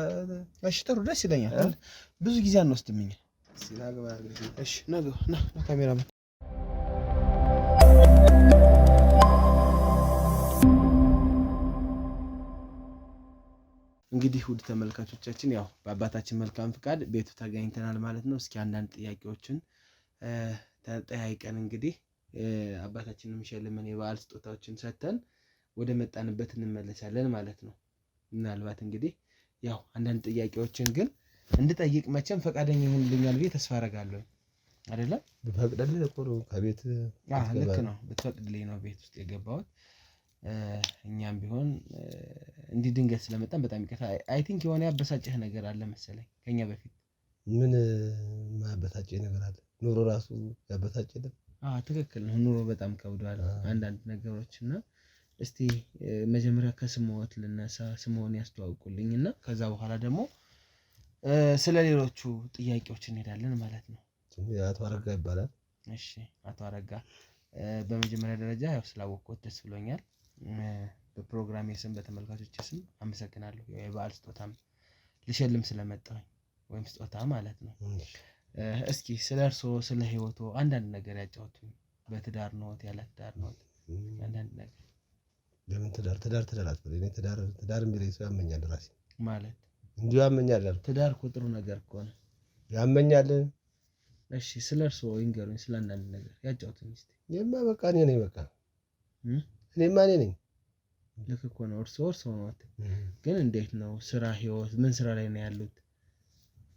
እሺ ጥሩ ደስ ይለኛል ብዙ ጊዜ አንወስድም እኛ ሲላ ገባ እሺ ና ካሜራማን እንግዲህ ውድ ተመልካቾቻችን ያው በአባታችን መልካም ፍቃድ ቤቱ ተገኝተናል ማለት ነው እስኪ አንዳንድ ጥያቄዎችን ተጠያይቀን እንግዲህ አባታችንን ሸልመን የበዓል ስጦታዎችን ሰጥተን ወደ መጣንበት እንመለሳለን ማለት ነው ምናልባት እንግዲህ ያው አንዳንድ ጥያቄዎችን ግን እንድጠይቅ መቼም ፈቃደኛ ይሆንልኛል ብዬ ተስፋ አደርጋለሁ አይደለ በፈቅደልኝ እኮ ነው ከቤት ልክ ነው በተፈቅድልኝ ነው ቤት ውስጥ የገባሁት እኛም ቢሆን እንዲህ ድንገት ስለመጣን በጣም ይቅርታ አይ ቲንክ የሆነ ያበሳጨህ ነገር አለ መሰለኝ ከኛ በፊት ምን ማበሳጨኝ ነገር አለ ኑሮ ራሱ ያበሳጨኝ ትክክል ነው ኑሮ በጣም ከብዷል አንዳንድ ነገሮችና እስቲ መጀመሪያ ከስሞት ልነሳ ስሞን ያስተዋውቁልኝና ከዛ በኋላ ደግሞ ስለሌሎቹ ጥያቄዎች እንሄዳለን ማለት ነው አቶ አረጋ ይባላል እሺ አቶ አረጋ በመጀመሪያ ደረጃ ያው ስላወቅኩት ደስ ብሎኛል በፕሮግራሜ ስም በተመልካቾች ስም አመሰግናለሁ የበዓል ስጦታም ልሸልም ስለመጣሁ ወይም ስጦታ ማለት ነው እስኪ ስለርሶ ስለ ህይወቱ አንዳንድ ነገር ያጫውቱኝ በትዳር ነው ያለ ትዳር ነው አንዳንድ ነገር ለምን ትዳር አትበል እኔ ትዳር የሚለኝ ሰው ያመኛል ራሴ ማለት እንዲሁ ያመኛል ትዳር ቁጥሩ ነገር እኮ ነው ያመኛል እሺ ስለርሶ ይንገሩኝ ስለ አንዳንድ ነገር ያጫውቱኝ እስቲ እኔማ በቃ እኔ ነኝ በቃ እኔማ እኔ ነኝ። ልክ እኮ ነው። እርሶ ነው ግን እንዴት ነው ስራ ህይወት ምን ስራ ላይ ነው ያሉት?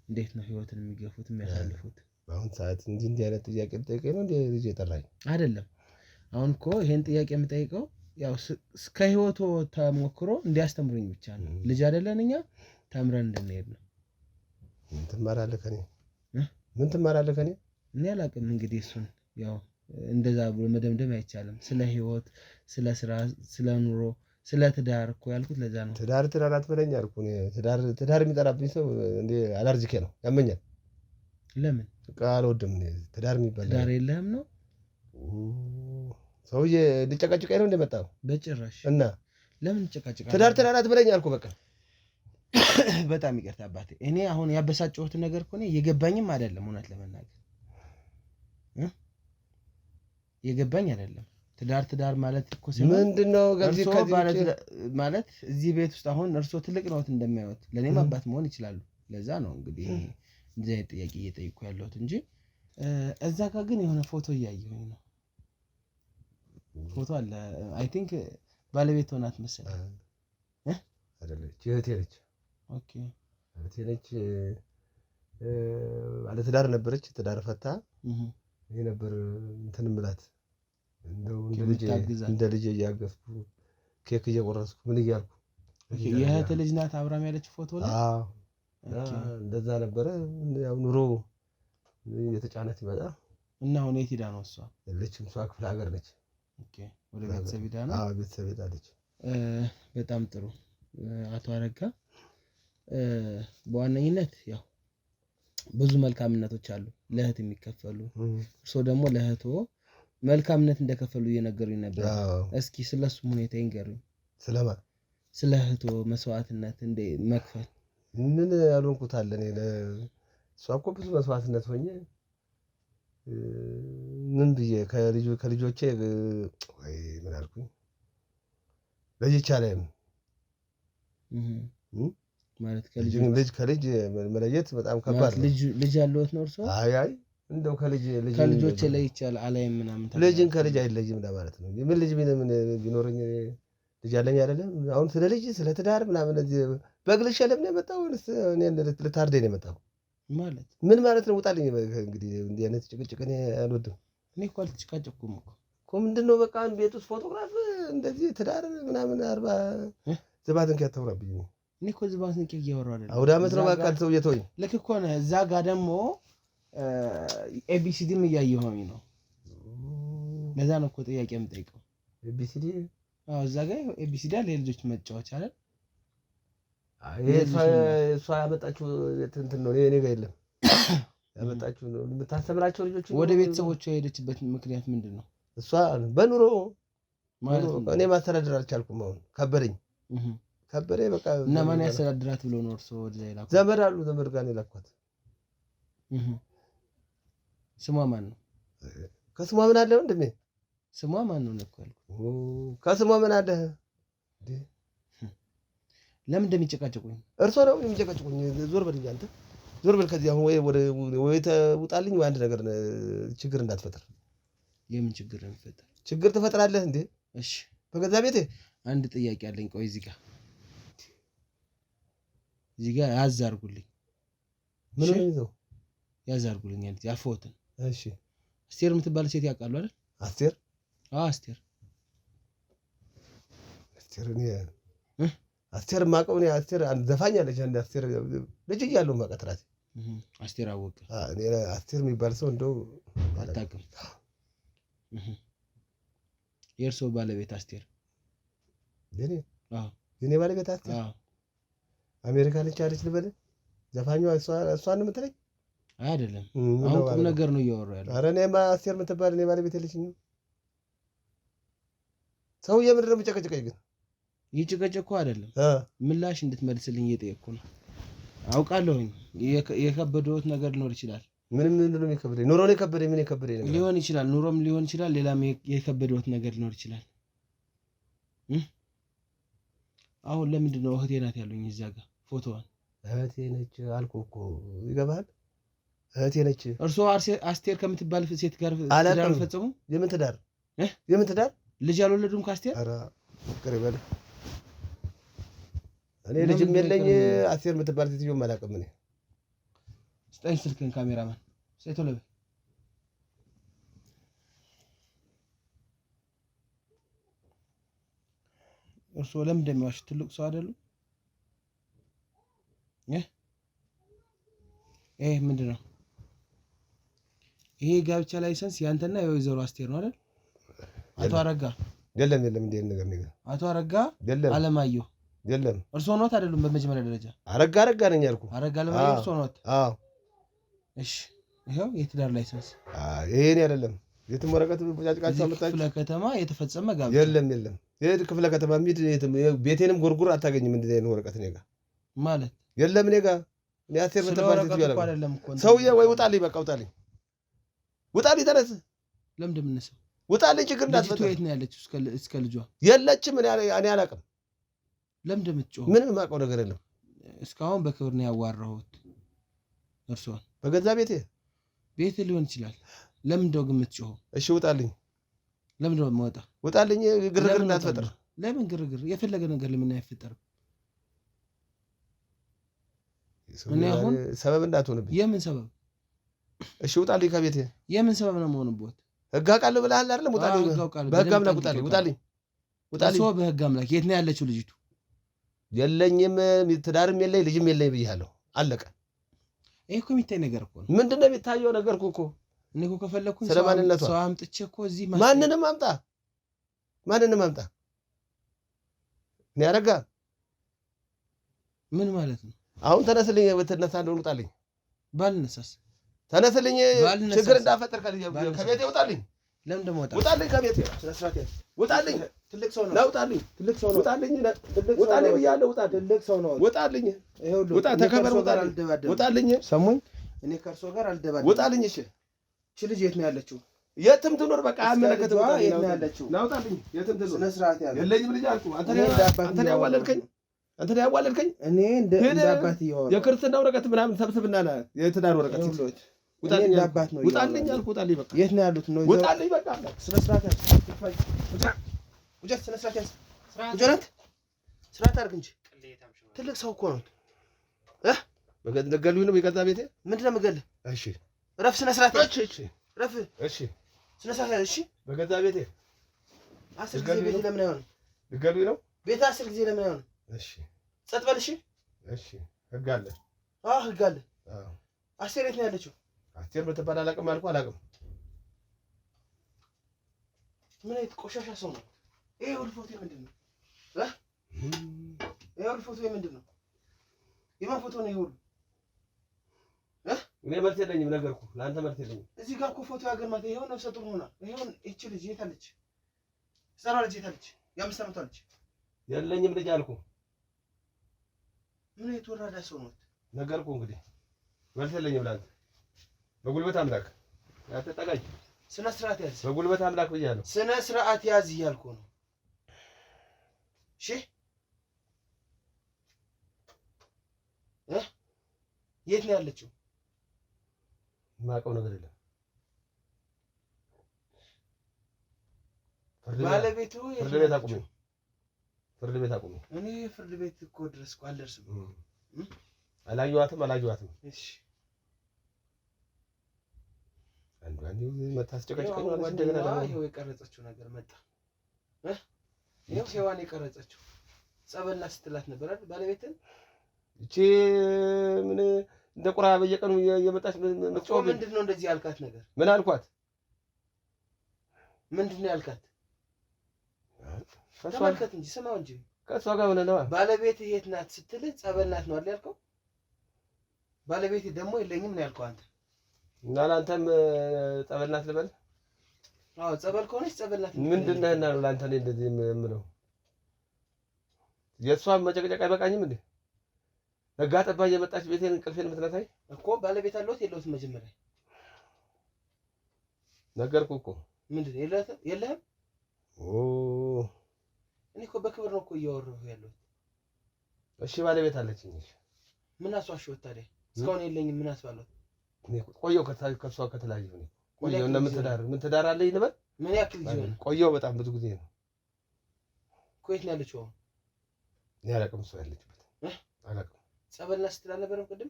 እንዴት ነው ህይወትን የሚገፉት የሚያሳልፉት? በአሁን ሰዓት እንዲህ አይነት ጥያቄ ልጠይቀኝ ነው እንዴ ልጅ የጠራኝ? አይደለም። አሁን እኮ ይሄን ጥያቄ የምጠይቀው ያው እስከ ህይወቱ ተሞክሮ እንዲያስተምሩኝ ብቻ ነው። ልጅ አይደለን እኛ ተምረን እንድንሄድ ነው። ምን ትማራለህ ከኔ? ምን ትማራለህ ከኔ? እኔ አላውቅም። እንግዲህ እሱን ያው እንደዛ ብሎ መደምደም አይቻልም። ስለ ህይወት፣ ስለ ስራ፣ ስለ ኑሮ፣ ስለ ትዳር እኮ ያልኩት ለዛ ነው። ትዳር አትበለኝ አልኩ እኔ። ትዳር የሚጠራብኝ ሰው እንዴ አለርጂኬ ነው ያመኛል። ለምን በቃ አልወድም እኔ ትዳር የሚባል። ትዳር የለህም ነው ሰውዬ ልጨቃጭቀኝ ነው እንደመጣው? በጭራሽ። እና ለምን ጨቃጭቃለህ? ትዳር አትበለኝ አልኩ በቃ። በጣም ይቅርታ አባቴ። እኔ አሁን ያበሳጨሁት ነገር እኮ ነው የገባኝም አይደለም። እውነት ለመናገር የገባኝ አይደለም። ትዳር ማለት እኮ ምንድነው? ማለት እዚህ ቤት ውስጥ አሁን እርሶ ትልቅ ነዎት እንደማይወት ለኔም አባት መሆን ይችላሉ። ለዛ ነው እንግዲህ እንደዚህ አይነት ጥያቄ እየጠየቅኩ ያለሁት እንጂ እዛ ጋር ግን የሆነ ፎቶ እያየሁኝ ነው። ፎቶ አለ። አይ ቲንክ ባለቤት ሆናት መሰለኝ። አይደለች፣ እህቴ ነች። ኦኬ፣ እህቴ ነች። ባለ ትዳር ነበረች፣ ትዳር ፈታ። ይሄ ነበር እንትን ምላት እንደው እንደ ልጅ እያገዝኩ ኬክ እየቆረስኩ ምን እያልኩ። የእህት ልጅ ናት አብራም ያለችው ፎቶ ላይ? አዎ፣ እንደዛ ነበረ። ያው ኑሮ የተጫነት ይመጣ እና አሁን የት ሄዳ ነው እሷ? የለችም። እሷ ክፍለ ሀገር ነች። ኦኬ፣ ወደ ቤተሰብ ሄዳ ነው? አዎ፣ ቤተሰብ ሄዳለች። በጣም ጥሩ። አቶ አረጋ በዋነኝነት ያው ብዙ መልካምነቶች አሉ ለእህት የሚከፈሉ። እርሶ ደግሞ ለእህቶ መልካምነት እንደከፈሉ እየነገሩኝ ነበር። እስኪ ስለሱ ሁኔታ ይንገሩኝ። ስለማ? ስለ እህቶ መስዋዕትነት እንደ መክፈል ምን ያልሆንኩት አለ እኔ እሷ እኮ ብዙ መስዋዕትነት ሆኜ ምን ብዬ ከልጆቼ ምን አልኩኝ ለይቻ ላይም ማለት ከልጅ መለየት በጣም ከባድ ነው። ልጅ ያለዎት ነው እርሶ? አይ እንደው ከልጆቼ ለይቻል አላይም ምናምን ልጅን ከልጅ አይለይም ለማለት ነው። ምን ልጅ ምን ቢኖረኝ ልጅ አለኝ አይደለም። አሁን ስለ ልጅ ስለ ትዳር ምናምን እዚህ በግልሽ ለምን ነው የመጣው? እኔ ልታርደኝ ነው የመጣው ማለት ምን ማለት ነው? ውጣልኝ እንግዲህ። እንዲህ አይነት ጭቅጭቅ እኔ አልወድም። እኔ እኮ አልተጨቃጨኩም እኮ ምንድነው በቃ ቤት ውስጥ ፎቶግራፍ እንደዚህ ትዳር ምናምን 40 ዝባትን ከተውራብኝ ነው። እኔ እኮ ዝባትን እያወራሁ አይደለም። አውደ ዓመት ነው በቃ ሰው እየተወኝ ልክ እኮ ነው። እዛ ጋር ደግሞ ኤቢሲዲም እያየሁኝ ነው። ለዛ ነው እኮ ጥያቄ የምጠይቀው። ኤቢሲዲ? አዎ፣ እዛ ጋር ኤቢሲዲ አለ፣ የልጆች መጫወቻ አይደል? እሷ ያመጣችው እንትን ነው። እኔ ጋር የለም። ያመጣችው ነው የምታስተምራቸው ልጆች። ወደ ቤተሰቦቿ የሄደችበት ምክንያት ምንድን ነው? እሷ በኑሮ ማለት ነው። እኔ ማስተዳደር አልቻልኩም። አሁን ከበደኝ በቃ። እና ማን ያስተዳድራት ብሎ ነው እርሶ ወደ ላይ ላኩት? ዘመድ አሉ፣ ዘመድ ጋር ነው የላኳት። ስሟ ማን ነው? ከስሟ ምን አለ ወንድሜ? ስሟ ማን ነው እኮ ያልኩት። ከስሟ ምን አለ? ለምን እንደሚጨቃጨቁኝ እርሶ ነው የሚጨቃጨቁኝ? ዞር በል አንተ፣ ዞር በል ከዚህ። አሁን ወይ ተውጣልኝ ወይ አንድ ነገር ችግር እንዳትፈጥር። የምን ችግር ነው የሚፈጠር? ችግር ትፈጥራለህ እንዴ? እሺ፣ በገዛ ቤቴ አንድ ጥያቄ አለኝ። ቆይ እዚህ ጋር ያዝ አድርጉልኝ። ምን ነው ይዘው ያዝ አድርጉልኝ አንተ ያፎትን። እሺ፣ አስቴር የምትባል ሴት ያውቃሉ አይደል? አስቴር? አዎ፣ አስቴር እኔ አስቴር ማቀው ነው። አስቴር አንድ ዘፋኝ አለች። አንድ አስቴር ልጅ እያለሁ ማቀጥራት አስቴር አወቀ። እኔ አስቴር የሚባል ሰው እንደው አታውቅም? የእርሶ ባለቤት አስቴር? የኔ ባለቤት አስቴር አሜሪካ ነች አለች ልበል? ዘፋኟ እሷን የምትለኝ አይደለም። አሁን ቁም ነገር ነው እያወራሁ ያለው። ኧረ እኔማ አስቴር የምትባል እኔ ባለቤት የለችኝም። ሰውዬ ምንድን ነው የሚጨቀጭቀኝ ግን? ይጭቀጭቁ አይደለም፣ ምላሽ እንድትመልስልኝ እየጠየቅኩ ነው። አውቃለሁኝ የከበደዎት ነገር ሊኖር ይችላል። ምንድን ነው የሚከብደኝ? ኑሮ ነው የከበደኝ። ምን የከበደኝ ነገር ሊሆን ይችላል? ኑሮም ሊሆን ይችላል፣ ሌላም የከበደዎት ነገር ሊኖር ይችላል። አሁን ለምንድን ነው እህቴ ናት ያሉኝ እዛ ጋር ፎቶዋን? እህቴ ነች አልኩህ እኮ ይገባሃል? እህቴ ነች። እርሶ አስቴር ከምትባል ሴት ጋር ትዳር ፈጸሙ? የምን ትዳር? የምን ትዳር? ልጅ አልወለዱም ከአስቴር? ኧረ ፍቅር ይበል። እኔ ልጅም የለኝ አስቴር የምትባል ሴትዮም አላውቅም። እኔ ስጠኝ ስልክህን ካሜራማን ሴቶ ለበ እርሶ ለምን እንደሚዋሽ ትልቅ ሰው አይደሉም? ይሄ ምንድን ነው? ይሄ ጋብቻ ላይሰንስ ያንተና የወይዘሮ አስቴር ነው አይደል? አቶ አረጋ የለም እንዴ ነገር አቶ አረጋ አለማየሁ የለም። እርሶ ኖት አይደሉም? በመጀመሪያ ደረጃ አረጋ ነኝ ያልኩህ። አረጋ አለማየሁ እርሶ ኖት? አዎ። እሺ ይሄው የትዳር ላይሰንስ። ይሄን አይደለም የትም ወረቀት ጫጭቃቸው አመጣች። ክፍለ ከተማ የተፈጸመ ጋብቻ የለም። የት ክፍለ ከተማ ሚድ ቤቴንም ጎርጉር አታገኝም። እንዴ ነው ወረቀት እኔ ጋር ማለት የለም። እኔ ጋር እኔ አስቴር የምትባል ሰውዬ ወይ ውጣልኝ፣ በቃ ውጣልኝ፣ ተነስ። ለምን እንደምነሳው ውጣልኝ። ችግር እንዳትፈጠር። የት ነው ያለችው? እስከ ልጇ የለችም። እኔ አላውቅም። ለምን እንደምትጮህ ምንም የማውቀው ነገር የለም። እስካሁን በክብር ነው ያዋራሁት እርሷን። በገዛ ቤቴ ሊሆን ይችላል። ለምን እንደው ግን የምትጮኸው? እሺ ውጣልኝ። ለምን እንደው የምወጣ? ውጣልኝ። ግርግር እንዳትፈጥር። ለምን ግርግር? የፈለገ ነገር ለምን አይፈጠርም? እኔ አሁን ሰበብ እንዳትሆንብኝ። የምን ሰበብ? እሺ ውጣልኝ ከቤቴ። የምን ሰበብ ነው የምሆንበት? ህግ አውቃለሁ ብለሃል አይደል? ውጣልኝ። በህግ አምላክ ውጣልኝ። ሰው በህግ አምላክ የት ነው ያለችው ልጅቱ? የለኝም፣ ትዳርም የለኝ ልጅም የለኝ ብያለሁ። አለቀ። ይሄ እኮ የሚታይ ነገር እኮ ነው። ምንድን ነው የሚታየው ነገር እኮ? እኔ እኮ ከፈለኩኝ ስለማንነቷ ሰው አምጥቼ እኮ እዚህ ማንንም አምጣ እኔ አረጋ ምን ማለት ነው? አሁን ተነስልኝ። ብትነሳ እንደሆነ ውጣልኝ። ባልነሳስ? ተነስልኝ። ችግር እንዳፈጠር ከቤቴ ውጣልኝ። ለምን ደግሞ ውጣልኝ ከቤቴ። ውጣልኝ። ትልቅ ሰው ነው። ውጣልኝ ብያለሁ። ትልቅ ሰው ነው። ውጣልኝ። ውጣ፣ ተከበር። ውጣልኝ። ሰሙኝ። እኔ ከእርሶ ጋር አልደባደብም። ውጣልኝ። እሺ ልጅ የት ነው ያለችው? የትም ትኖር በቃ አመለከተው። የት ነው ያለችው? ናውጣልኝ። የትም ትኖር። ስነ ስርዓት ያለው የለኝም ልጅ አልኩህ። አንተ ነው ያዋለድከኝ። እኔ እንደ አባት ይሆን የክርስትና ወረቀት ምናምን ሰብስብና የትዳር ወረቀት ውጣልኝ አልኩህ። በቃ የት ነው ያሉት? ነው ውጣልኝ በቃ ስነ ስርዓት ያለው ስነ ስርዓት ያለው ስርዓት አድርግ እንጂ ትልቅ ሰው እኮ ነው። ነገሉኝ ነው የገዛ ቤቴ። ምንድን ነው የምገልህ? እሺ ረፍ። ስነ ስርዓት ረፍ። እሺ ስነ ስርዓት። እሺ በገዛ ቤቴ 10 ጊዜ ቤት ለምን አይሆንም? ነገሉኝ ነው ቤት 10 ጊዜ ለምን አይሆንም? እሺ ጸጥ በል። እሺ ህግ አለ። ህግ አለ። አስቴር የት ነው ያለችው? አስቴር በተባለ አላውቅም አልኩህ። አላውቅም። ምን አይነት ቆሻሻ ሰው ነው? ይሄ ሁሉ ፎቶ ምንድን ነው? ይሄ ሁሉ ፎቶ ምንድን ነው? የማን ፎቶ ነው ይሄ ሁሉ? እኔ መልስ የለኝም። ነገርኩህ፣ ለአንተ መልስ የለኝም። እዚህ ጋር እኮ ፎቶ ያገርማት። ይሄው ነፍሰ ጡር ሆና ይሄው። እቺ ልጅ የት አለች? ሰራ ልጅ የት አለች? የ5 ዓመቷ ልጅ። የለኝም ልጅ አልኩህ። ምን አይነት ወራዳ ሰው ነው? ነገርኩህ። እንግዲህ መልስ የለኝም ለአንተ። በጉልበት አምላክ አትጠጋኝ። ስነ ስርዓት ያዝ። በጉልበት አምላክ ብያለሁ። ስነ ስርዓት ያዝ እያልኩህ ነው። እሺ የት ነው ያለችው? የማውቀው ነገር የለም። ባለቤቱ ፍርድ ቤት አቁሜ። እኔ ፍርድ ቤት እኮ ድረስ እኮ አልደርስም። አላየኋትም። እሺ አንዱ መታስጨቀጭቀኝ ማለት እንደገና ደግሞ ይሄው የቀረጸችው ነገር መጣ። ይሄው ሔዋን የቀረጸችው ጸበልና ስትላት ነበር አይደል? ባለቤትን እቺ ምን እንደ ቁራ በየቀኑ የመጣች መጥጾም። ምንድነው እንደዚህ ያልካት ነገር? ምን አልኳት? ምንድነው ያልካት? ተመልከት እንጂ ስማው እንጂ። ከሷ ጋር ሆነ ነው። ባለቤት የት ናት ስትልህ ጸበል ናት ነው አይደል ያልከው? ባለቤት ደግሞ የለኝም ነው ያልከው አንተ። እና ለአንተም ጸበል ናት ልበል? አዎ ጸበል ከሆነች ጸበል ናት። ምንድን ነህና ነው ለአንተ እኔ እንደዚህ የምለው? የእሷን መጨቅጨቅ አይበቃኝም እንዴ? ነጋ ጠባ እየመጣች ቤቴን እንቅልፌን የምትነሳኝ እኮ። ባለቤት አለዎት የለውትም? መጀመሪያ ነገርኩህ እኮ። ምንድን የለህም? እኔ እኮ በክብር ነው እኮ እያወራሁ ያለሁት። እሺ ባለቤት አለችኝ። ምን አስዋሽሁት ታዲያ? እስካሁን የለኝም ምን አስባለሁ? ቆየው ከሷ ከተለያየሁ ነው። ቆየው እና ምን ትዳር አለኝ ልበል? ምን ያክል ጊዜ ነው? ቆየው በጣም ብዙ ጊዜ ነው። ኮይት ነው ያለችው? እኔ አላውቅም፣ እሷ ያለችበት አላውቅም። ጸበልና ስትል አልነበረም ቅድም?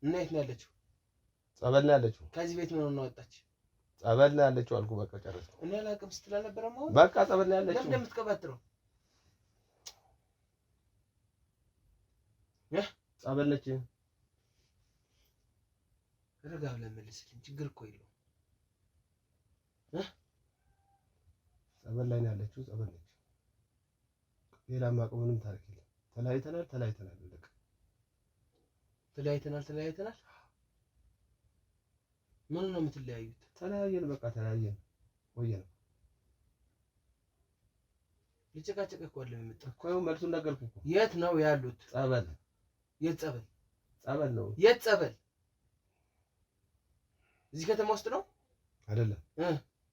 እና የት ነው ያለችው? ጸበል ነው ያለችው። ከዚህ ቤት ምን ነው ወጣች? ጸበል ነው ያለችው አልኩህ። በቃ ጨረስኩ። እኔ አላውቅም ስትል አልነበረም? አሁን በቃ ጸበል ነው ያለችው። ለምን የምትቀባጥረው? ጸበል ነች። ረጋ ብለህ መልስልኝ። ችግር እኮ የለውም። ጸበል ላይ ነው ያለችው። ጸበል ነች። ሌላ የማውቀው ምንም ታሪክ የለም። ተለያይተናል። በቃ ተለያይተናል። ምን ነው የምትለያዩት? ተለያየን። በቃ ተለያየን። ቆየን። ልጨቃጨቅ እኮ አይደለም የመጣው እኮ ይኸው መልሱን ነገርኩህ እኮ። የት ነው ያሉት? ጸበል። የት ጸበል? ጸበል ነው። የት ጸበል? እዚህ ከተማ ውስጥ ነው አይደለም?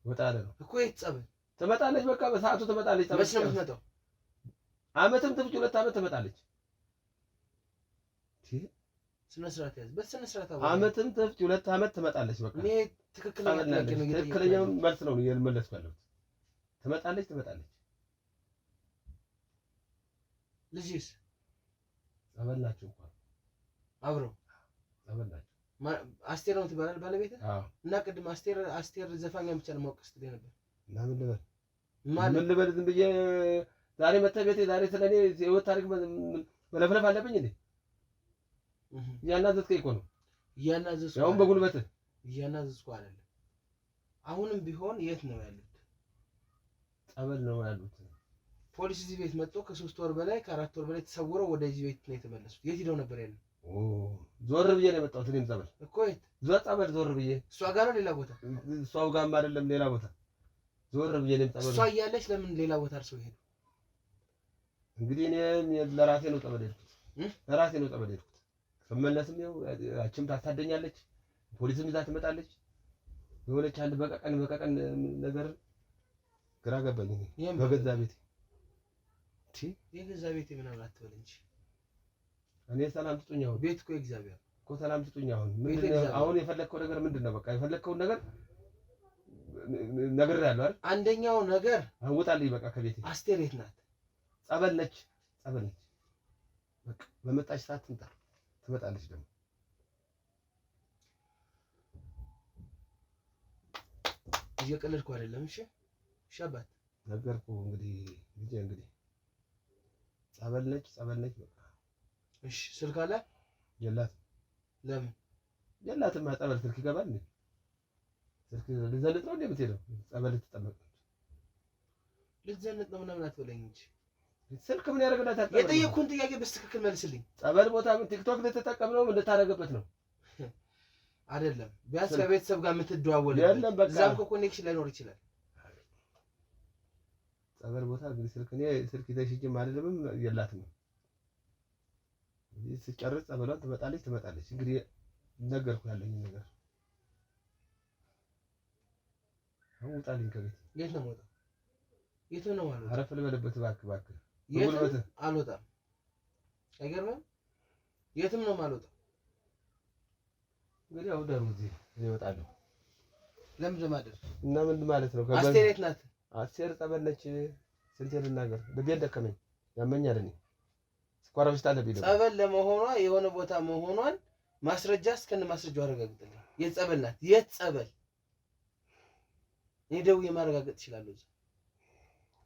ወጣ ያለ ነው እኮ። የት ጸበል? ትመጣለች። በቃ በሰዓቱ ትመጣለች። መች ነው የምትመጣው? ዓመትም ትፍጅ 2 ዓመት ትመጣለች። ስነ ስርዓት ያዝ። በስነ ስርዓት ዓመትም ትፍጅ 2 ዓመት ትመጣለች። በቃ እኔ ትክክለኛውን መልስ ነው እየመለስኩ ያለሁት። ትመጣለች። ልጅስ ጸበል ናቸው እንኳን አብረው ጸበል ናቸው። አስቴር ነው ትባላል ባለቤት? አዎ። እና ቅድም አስቴር ዘፋኛ ብቻ ነው ማውቀስ ትለኝ ነበር። እና ምን ልበል ዝም ብዬ ዛሬ መተህ ቤቴ ዛሬ ስለኔ ህይወት ታሪክ መለፍለፍ አለብኝ እንዴ? እያናዘዝከኝ እኮ ነው። እያናዘዝኩ ያውም በጉልበትህ እያናዘዝኩ አይደለም። አሁንም ቢሆን የት ነው ያሉት? ጸበል ነው ያሉት። ፖሊስ እዚህ ቤት መጥቶ ከ3 ወር በላይ ከ4 ወር በላይ ተሰውረው ወደዚህ ቤት ነው የተመለሱት። የት ሄደው ነበር ያለው? ዞር ብዬ ነው የመጣሁት። እኔም ጸበል እኮ የት ጸበል ዞር ብዬ። እሷ ጋር ነው ሌላ ቦታ? እሷው ጋርም አይደለም ሌላ ቦታ ዞር ብዬ ነው ጸበል። እሷ እያለች ለምን ሌላ ቦታ አርሰው ሄዱ? እንግዲህ እኔ ለራሴ ነው ጸበል ሄድኩት። ለራሴ ነው ጸበል ሄድኩት። ስመለስም ያው አችም ታሳደኛለች፣ ፖሊስም ይዛ ትመጣለች። የሆነች አንድ በቀቀን ነገር ግራ ገባኝ። እኔ በገዛ ቤቴ የገዛ ቤቴ ምናምን አትበል እንጂ እኔ ሰላም ስጡኝ። አሁን ቤት እኮ እግዚአብሔር እኮ ሰላም ስጡኝ። አሁን የፈለግከው ነገር ምንድን ነው? በቃ የፈለግከውን ነገር ነግሬሃለሁ አይደል? አንደኛው ነገር ውጣልኝ በቃ ከቤቴ። አስቴር የት ናት? ጸበል ነች። በቃ በመጣች ሰዓት ትመጣለች። ደግሞ እየቀለድኩ አይደለም። እሺ አባት ነገርኩህ። እንግዲህ ጸበል ነች። በቃ እሺ። ስልክ አለ? የላትም። ለምን የላትም? ጸበል ስልክ ይገባል እንዴ? ስልክ ልዘንጥ ነው እንዴ የምትሄደው? ጸበል ልትጠመቅ ነው። ልትዘንጥ ነው ምናምን አትበለኝ እንጂ ስልክ ምን ያደርግላታል? የጠየኩህን ጥያቄ በትክክል መልስልኝ። ጸበል ቦታ ቲክቶክ ልትጠቀም ነው? ምን ልታደርግበት ነው? አይደለም ቢያንስ ከቤተሰብ ጋር የምትደዋወልበት። የለም በቃ እዛም እኮ ኮኔክሽን ላይኖር ይችላል። ጸበል ቦታ እንግዲህ ስልክ ይዘሽ ሂጂም አይደለም የላትም። እንግዲህ ስጨርስ ጸበሏን ትመጣለች። እንግዲህ ነገርኩህ ያለኝ ነገር። አሁን ውጣልኝ ከቤት። የት ነው የምወጣው? የት ነው ማለት? አረፍ ልበልበት እባክህ። የትም አልወጣም። አይገርምም? የትም ነው የማልወጣው። እንግዲህ አሁን ደሩ እዚህ እወጣለሁ። ለምን ለማደር እና ምን ማለት ነው? አስቴር የት ናት? አስቴር ጸበል ነች። ስንቴ ልናገር? ልቤን ደከመኝ፣ ያመኛል። እኔ ስኳር በሽታ አለብኝ። ጸበል ለመሆኗ የሆነ ቦታ መሆኗን ማስረጃ እስከነ ማስረጃው አረጋግጥልኝ። የት ጸበል ናት? የት ጸበል? እኔ ደውዬ ማረጋገጥ እችላለሁ።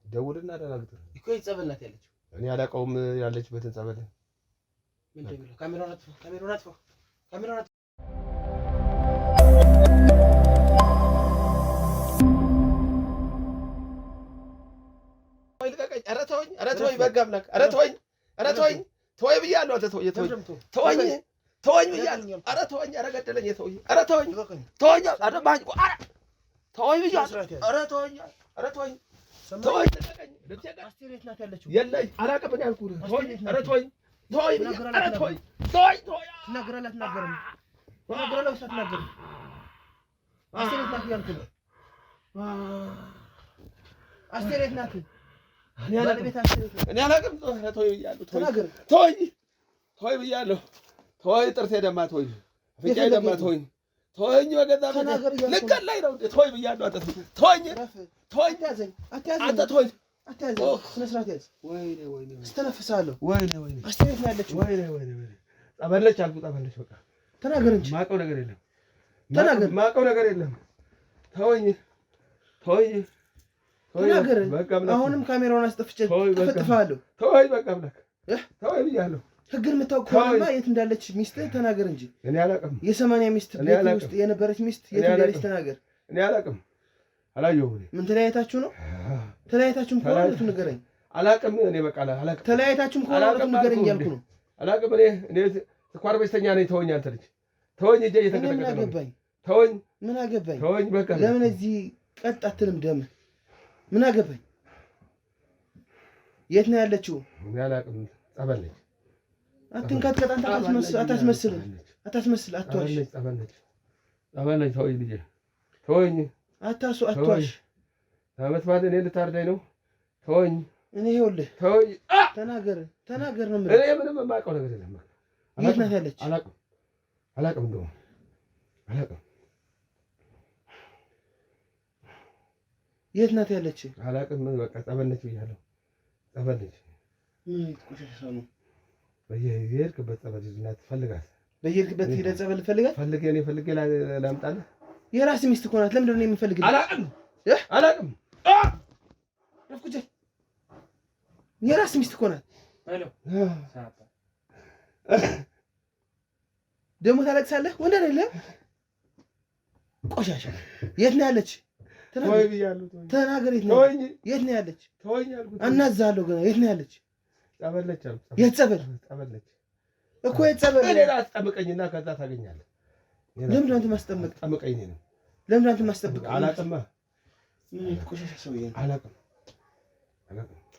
ደውልና አረጋግጥ እኮ የት ጸበል ናት ያለችው? እኔ አላውቀውም ያለችበትን ጸበል። ምንድን ነው? ካሜራውን አጥፋው። ኧረ ተወኝ በጋ አምላክ። ኧረ ተወኝ ብያለሁ። አንተ ተወኝ ብያለሁ። ኧረ ተወኝ፣ ኧረ ገደለኝ። ኧረ ተወኝ ብያለሁ። ኧረ ተወኝ። አስቴር የት ናት ያለችው? የለኝ አላውቅም። እኔ አልኩህ ኧረ ተወኝ ትናገራለህ አትናገርም? ትናገራለህ ወይስ አትናገርም? አስቴር የት ናት ያልኩህ? አስቴር የት ናት? እኔ አላውቅም። ተወኝ ብያለሁ። ተወኝ ጥርሴ ደማ ተወኝ ፍንጫዬ ደማ ተወኝ ተወኝ በገዛ ልገላኝ ነው ተወኝ ብያለሁ አንተ ተወኝ ተወኝ አንተ ተወኝ አትያዘኝ ስነ ስርዓት ያዝ ወይኔ እስተነፍሳለሁ ወይኔ አስተያየት ነው ያለችው ወይኔ ጠበለች አልኩ ጠበለች በቃ ተናገር እንጂ ማውቀው ነገር የለም ተናገር ማውቀው ነገር የለም ተወኝ ተናገር አሁንም ካሜራውን አስጠፍቼ ተፈጥፋለሁ ተወኝ በቃ ብለክ ተወኝ ብያለሁ ህግን የምታውቅ ከሆነማ የት እንዳለች ሚስትህ ተናገር እንጂ እኔ አላውቅም የ80 ሚስት ቤት ውስጥ የነበረች ሚስት የት እንዳለች ተናገር እኔ አላውቅም አላየሁም ምን ተለያይታችሁ ነው ተለያይታችሁም ከሆነ ንገረኝ አላውቅም እኔ በቃ አላውቅም ተለያይታችሁም ከሆነ ንገረኝ እያልኩ ነው አላውቅም እኔ ስኳር በሽተኛ ነኝ ተወኝ አንተ ልጅ ተወኝ እጄ እየተቀጠቀጠ ነው ተወኝ ምን አገባኝ ተወኝ በቃ ለምን እዚህ ቀጥ አትልም ደም ምን አገባኝ የት ነው ያለችው እኔ አላውቅም ጸበል ነች አትንካትከት አንተ አታስመስል አትዋሽ ጸበል ነች ተወኝ ልጄ ተወኝ አትዋሽ አመት ባለ እኔ ልታርዳኝ ነው ተወኝ እኔ ይኸውልህ ተወኝ ተናገር ነው እኔ ምንም የማውቀው ነገር የለም የት ናት ያለች አላውቅም እንደውም አላውቅም የት ናት ያለች አላውቅም በቃ ጸበል ነች ብያለሁ ጸበል ነች ቆሻሻ ነው በየሄድክበት ጸበል ናት ፈልጋት በየሄድክበት ሄደህ ጸበል ፈልጋት ፈልጌ ላምጣልህ የራስህ ሚስት እኮ ናት ለምንድን ነው የምፈልግልህ አላውቅም ረፍኩጀ የራስህ ሚስት እኮ ናት ደግሞ ታለቅሳለህ ወንድ አይደለም ቆሻሻ የት ነው ያለች ተናገር የት ነው ያለች አናዛለሁ ገና የት ነው ያለች ጸበለች የት ጸበል እኮ የት ጸበል እኔ አስጠምቀኝና ከዛ ታገኛለህ ለምን አንተ ማስጠመቅ ጠምቀኝ ነው ለምን አንተ ማስጠመቅ አላውቅም ምን ቆሻሻ ሰውዬ አላውቅም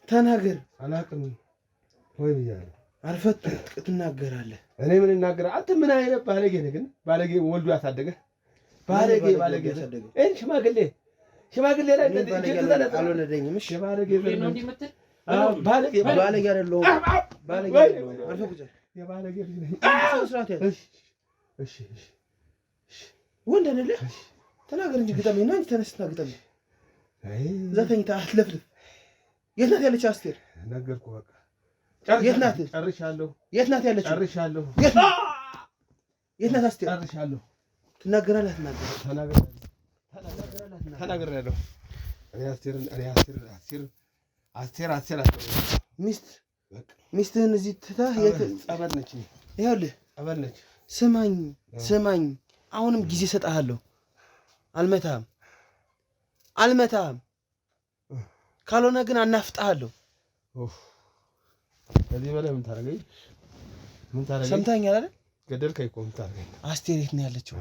ተናገር አላውቅም ወይ ብያለሁ አልፈት ትናገራለህ እኔ ምን እናገራ አንተ ምን አይነት ባለጌ ነህ ግን ባለጌ ወልዶ ያሳደገ ባለጌ ያሳደገ እን ሽማግሌ ላይ አልወለደኝም እሺ ባለጌ አይደለሁም ባለጌ አልፈት የባለጌ እሺ ወንድ አይደለህ ተናገር እንጂ ግጠመኝ እና አንቺ ተነስና ግጠመኝ ዘተኝታ አትለፍልፍ የት ናት ያለችው አስቴር ነገርኩህ በቃ የት ናት ጨርሻለሁ የት ናት ያለችው ጨርሻለሁ የት ናት አስቴር ጨርሻለሁ ትናገራለህ ተናገራለሁ እኔ አስቴር ሚስትህን እዚህ ትተህ ጸበል ነች ይኸውልህ ጸበል ነች ስማኝ አሁንም ጊዜ እሰጥሃለሁ አልመታህም ካልሆነ ግን አናፍጥሃለሁ ከዚህ በላይ ምን ታደርገኝ ሰምተኸኛል አይደል ገደልከኝ እኮ ምን ታደርገኝ አስቴር የት ነው ያለችው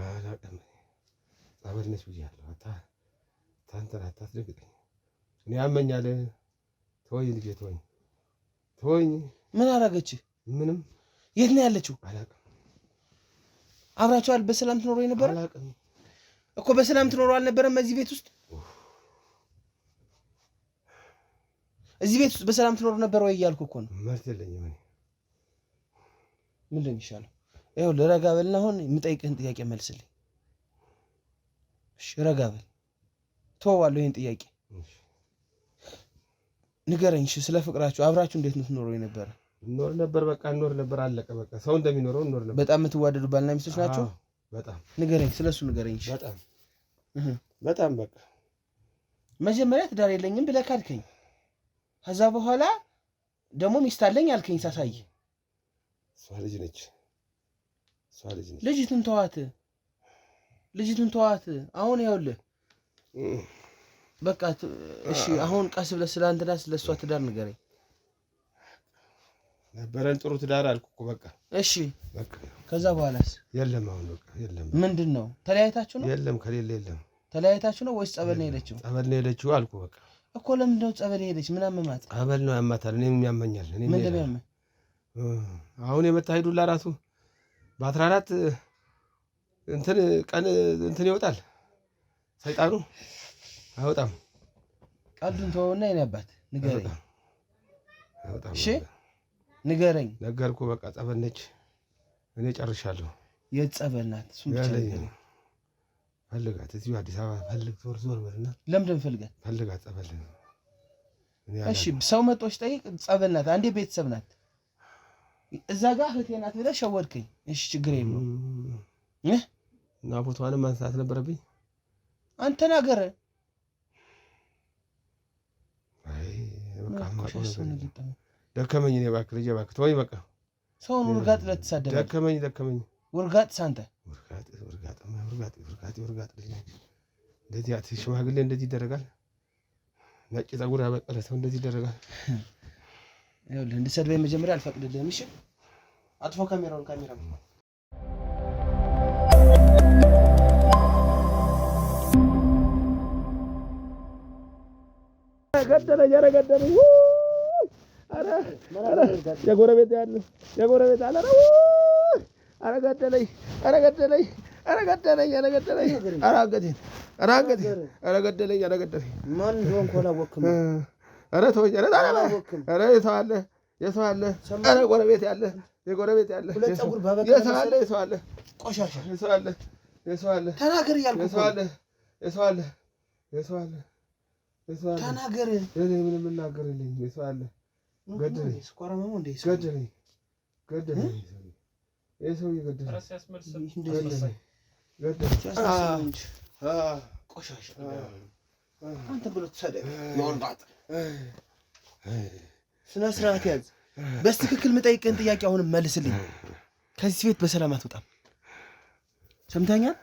ጸበል ነች ብያለሁ አታስደግጠኝ እኔ ያመኛል ተወኝ ልጄ ተወኝ ምን አደረገችህ ምንም የት ነው ያለችው አላውቅም አብራችኋል በሰላም ትኖሩ የነበረ አላውቅም እኮ በሰላም ትኖሩ አልነበረም እዚህ ቤት ውስጥ በሰላም ትኖሩ ነበር ወይ እያልኩ እኮ ነው መልስ የለኝም እኔ ምንድን ይሻለው ይኸው ረጋ በልና አሁን የምጠይቅህን ጥያቄ መልስልኝ እሺ ረጋ በል ተወዋለሁ ይሄን ጥያቄ ንገረኝ እሺ ስለ ፍቅራችሁ አብራችሁ እንዴት ነው ትኖሩ የነበረ እንኖር ነበር አለቀ በቃ ሰው እንደሚኖረው እንኖር ነበር በጣም የምትዋደዱ ባልና ሚስቶች ናቸው በጣም ንገረኝ ስለሱ ንገረኝ እሺ በጣም በቃ መጀመሪያ ትዳር የለኝም ብለህ ካድከኝ ከዛ በኋላ ደግሞ ሚስት አለኝ አልከኝ ሳሳይ እሷ ልጅ ነች ልጅቱን ተዋት አሁን ይኸውልህ በቃ እሺ አሁን ቀስ ብለህ ስለ አንተና ስለ እሷ ትዳር ንገረኝ ነበረን ጥሩ ትዳር አልኩ እኮ በቃ እሺ በቃ ከዛ በኋላስ የለም አሁን በቃ የለም ምንድን ነው ተለያይታችሁ ነው የለም ከሌለ የለም ተለያይታችሁ ነው ወይስ ጸበል ነው የሄደችው አልኩ በቃ እኮ ለምንድን ነው ጸበል ሄደች ምን አመማት ጸበል ነው ያማታል እኔም ያመኛል ምንድን ነው አሁን የመታሄዱላ ራሱ በ14 እንትን ይወጣል ሰይጣኑ አይወጣም ቀልዱን ተወውና የኔ አባት ንገረኝ አይወጣም እሺ ንገረኝ ነገርኩህ በቃ ጸበል ነች እኔ ጨርሻለሁ። የት ጸበል ናት? እሱን ብቻ ነገር ፈልጋት እዚሁ አዲስ አበባ ፈልግ ዞር በልና። ለምንድን ፈልጋት? ፈልጋት ጸበል። እሺ ሰው መጥቶሽ ጠይቅ። ጸበል ናት። አንዴ ቤተሰብ ናት። እዛ ጋር እህቴ ናት ብለህ ሸወድከኝ። እሺ ችግር የለውም እና ፎቶዋንም ማንሳት ነበረብኝ። አንተ ተናገረ። አይ በቃ ደከመኝ። እኔ እባክህ ልጄ እባክህ ተወኝ። በቃ ሰውን ውርጋጥ ለተሳደበ ደከመኝ። ውርጋጥ ሳንተ ውርጋጥ ልጅ ነች። እንደዚህ ሽማግሌ እንደዚህ ይደረጋል? ነጭ ፀጉር ያበቀለ ሰው እንደዚህ ይደረጋል? ይኸውልህ እንድትሰድበኝ መጀመሪያ አልፈቅድልህም። እሺ አጥፎ ካሜራውን ገደለኝ። የጎረቤት አለ። ኧረ ገደለኝ። ማን እንደሆንኩ አላወቅም። ኧረ ተወኝ። ኧረ የሰው አለ። ኧረ ጎረቤት ያለ የሰው አለ። ቆሻሻ የሰው አለ። ተናገር እያልኩ የሰው አለ። ተናገር። እኔ ምንም የምናገር የለኝም። የሰው አለ። ገደለኝ። የሰውዬ ገደለኝ። ቆሻሻ አንተ ብሎ ተሰደብ። ወንጋጥ ስነ ስርዓት ያዝ። በትክክል የምጠይቅህን ጥያቄ አሁንም መልስልኝ። ከዚህ ቤት በሰላም አትወጣም። ሰምተኛል?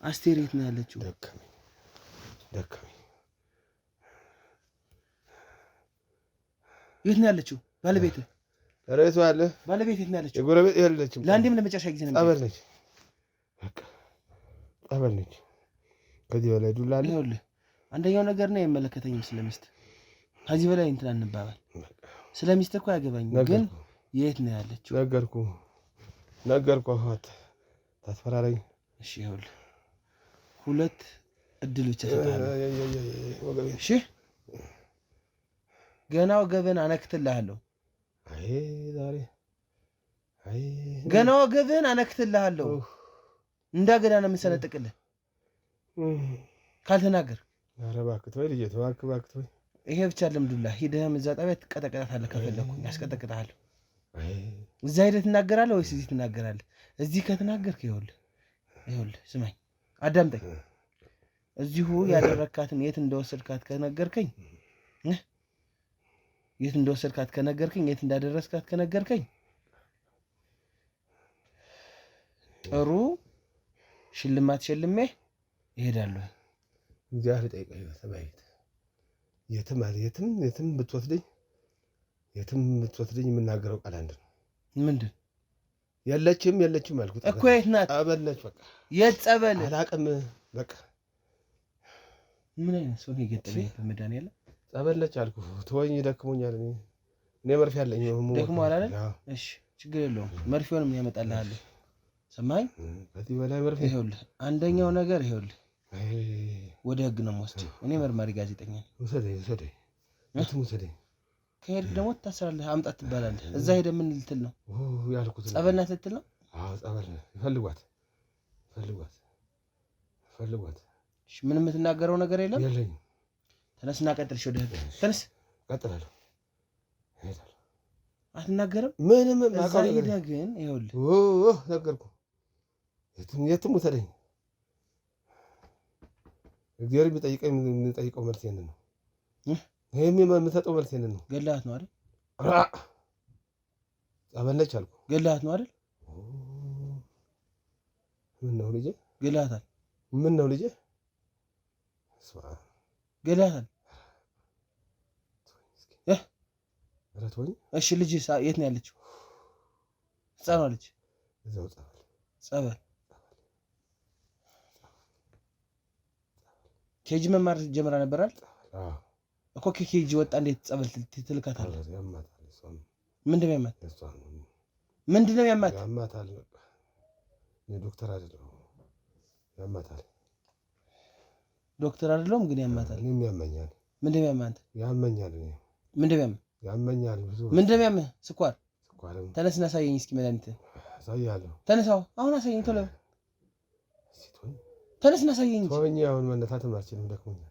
አስቴር የት ነው ያለችው? ደከመኝ። የት ነው ያለችው? ባለቤትህ? ኧረ የሰው አለ። ባለቤት የት ነው ያለችው? የጎረቤት የለችም። ለአንዴም ለመጨረሻ ጊዜ ነው። ጸበል ነች። በቃ ጸበል ነች። ከዚህ በላይ ዱላ አለ? ይኸውልህ አንደኛው ነገር ነው የማይመለከተኝም። ስለሚስት ከዚህ በላይ እንትን አንባባል። ስለሚስት እኮ አያገባኝም። ግን የት ነው ያለችው? ነገርኩህ። ታስፈራራኝ? እሺ ይኸውልህ ሁለት እድሎች ተሰጣለሁ። እሺ ገና ወገብህን አነክትልሃለሁ። ገና ወገብህን አነክትልሃለሁ። እንዳገዳ ነው የምሰነጥቅልህ ካልተናገር። ኧረ እባክህ ተወኝ ልጄ፣ እባክህ ተወኝ። ይሄ ብቻ ልምዱላ። ሂደህም እዛ ጣቢያ ትቀጠቅጣታለህ። ከፈለኩኝ ያስቀጠቅጥሃለሁ። እዛ ሄደህ ትናገራለህ ወይስ እዚህ ትናገራለህ? እዚህ ከተናገርክ ይኸውልህ ስማኝ፣ አዳምጠኝ። እዚሁ ያደረካትን የት እንደወሰድካት ከነገርከኝ የት እንዳደረስካት ከነገርከኝ ጥሩ ሽልማት ሸልሜ እሄዳለሁ። እግዚአብሔር ጠይቀኝ። ሰማይት የትም ብትወስደኝ የምናገረው ቃል አንድ ነው። ምንድን? የለችም አልኩት እኮ። የት ናት? ጸበል ነች። በቃ የት ጸበል? አላውቅም። በቃ ምን አይነት ሰው ነው የገጠመኝ? በመድኃኒዓለም ጸበል ነች አልኩህ። ተወኝ፣ ደክሞኛል። እኔ መርፌ አለኝ። ደክሞሃል አይደል? እሺ ችግር የለውም። መርፌውንም ያመጣልሃለሁ። ሰማኝ። ከዚህ በላይ መርፌ? ይኸውልህ አንደኛው ነገር ወደ ህግ ነው የምወስድህ። እኔ መርማሪ ጋዜጠኛ ነኝ። ውሰደኝ። ከሄድክ ደግሞ ትታሰራለህ። አምጣት ትባላለህ። እዛ ሄደህ ምን ልትል ነው ያልኩት? ጸበል ናት ልትል ነው? አዎ ጸበል ናት። ፈልጓት። እሺ ምንም የምትናገረው ነገር የለም? የለኝም። ተነስና ቀጥል። ወደ ህግ ተነስ። ቀጥላለሁ። አትናገርም? ምንም እዛ ሄደህ ግን ይኸውልህ ነገርኩህ። የትም ውሰደኝ። እግዚአብሔር የሚጠይቀው መልስ ይሄንን ነው። ይሄም የምሰጠው መልስ ይሄንን ነው። ገላሃት ነው አይደል? ጸበል ነች አልኩህ። ገላሃት ነው አይደል? ምን ነው ልጄ? ገላሃታል። ምን ነው ልጄ? ገላሃታል። እሺ ልጅ የት ነው ያለችው? ህፃኗ ልጅ እዛው ጸበል ኬጂ መማር ጀምራ ነበር አይደል? እኮ ኬጂ ወጣ። እንዴት ጸበል ትልካታለህ? ምንድን ነው ያማት? ያማታል። ዶክተር አይደለሁም። ያማታል። ዶክተር አይደለሁም ግን ያማታል። እኔም ያመኛል። ምንድን ነው ያማት? ያመኛል። ምንድን ነው ያመኛል። ምንድን ነው ያመህ? ስኳር ተነስና አሳየኝ እስኪ መድኃኒት አሳያለሁ። ተነሳው አሁን አሳየኝ ቶሎ ተነስና አሳየኝ። ተወኝ አሁን መነሳትም አልችልም ደክሞኛል።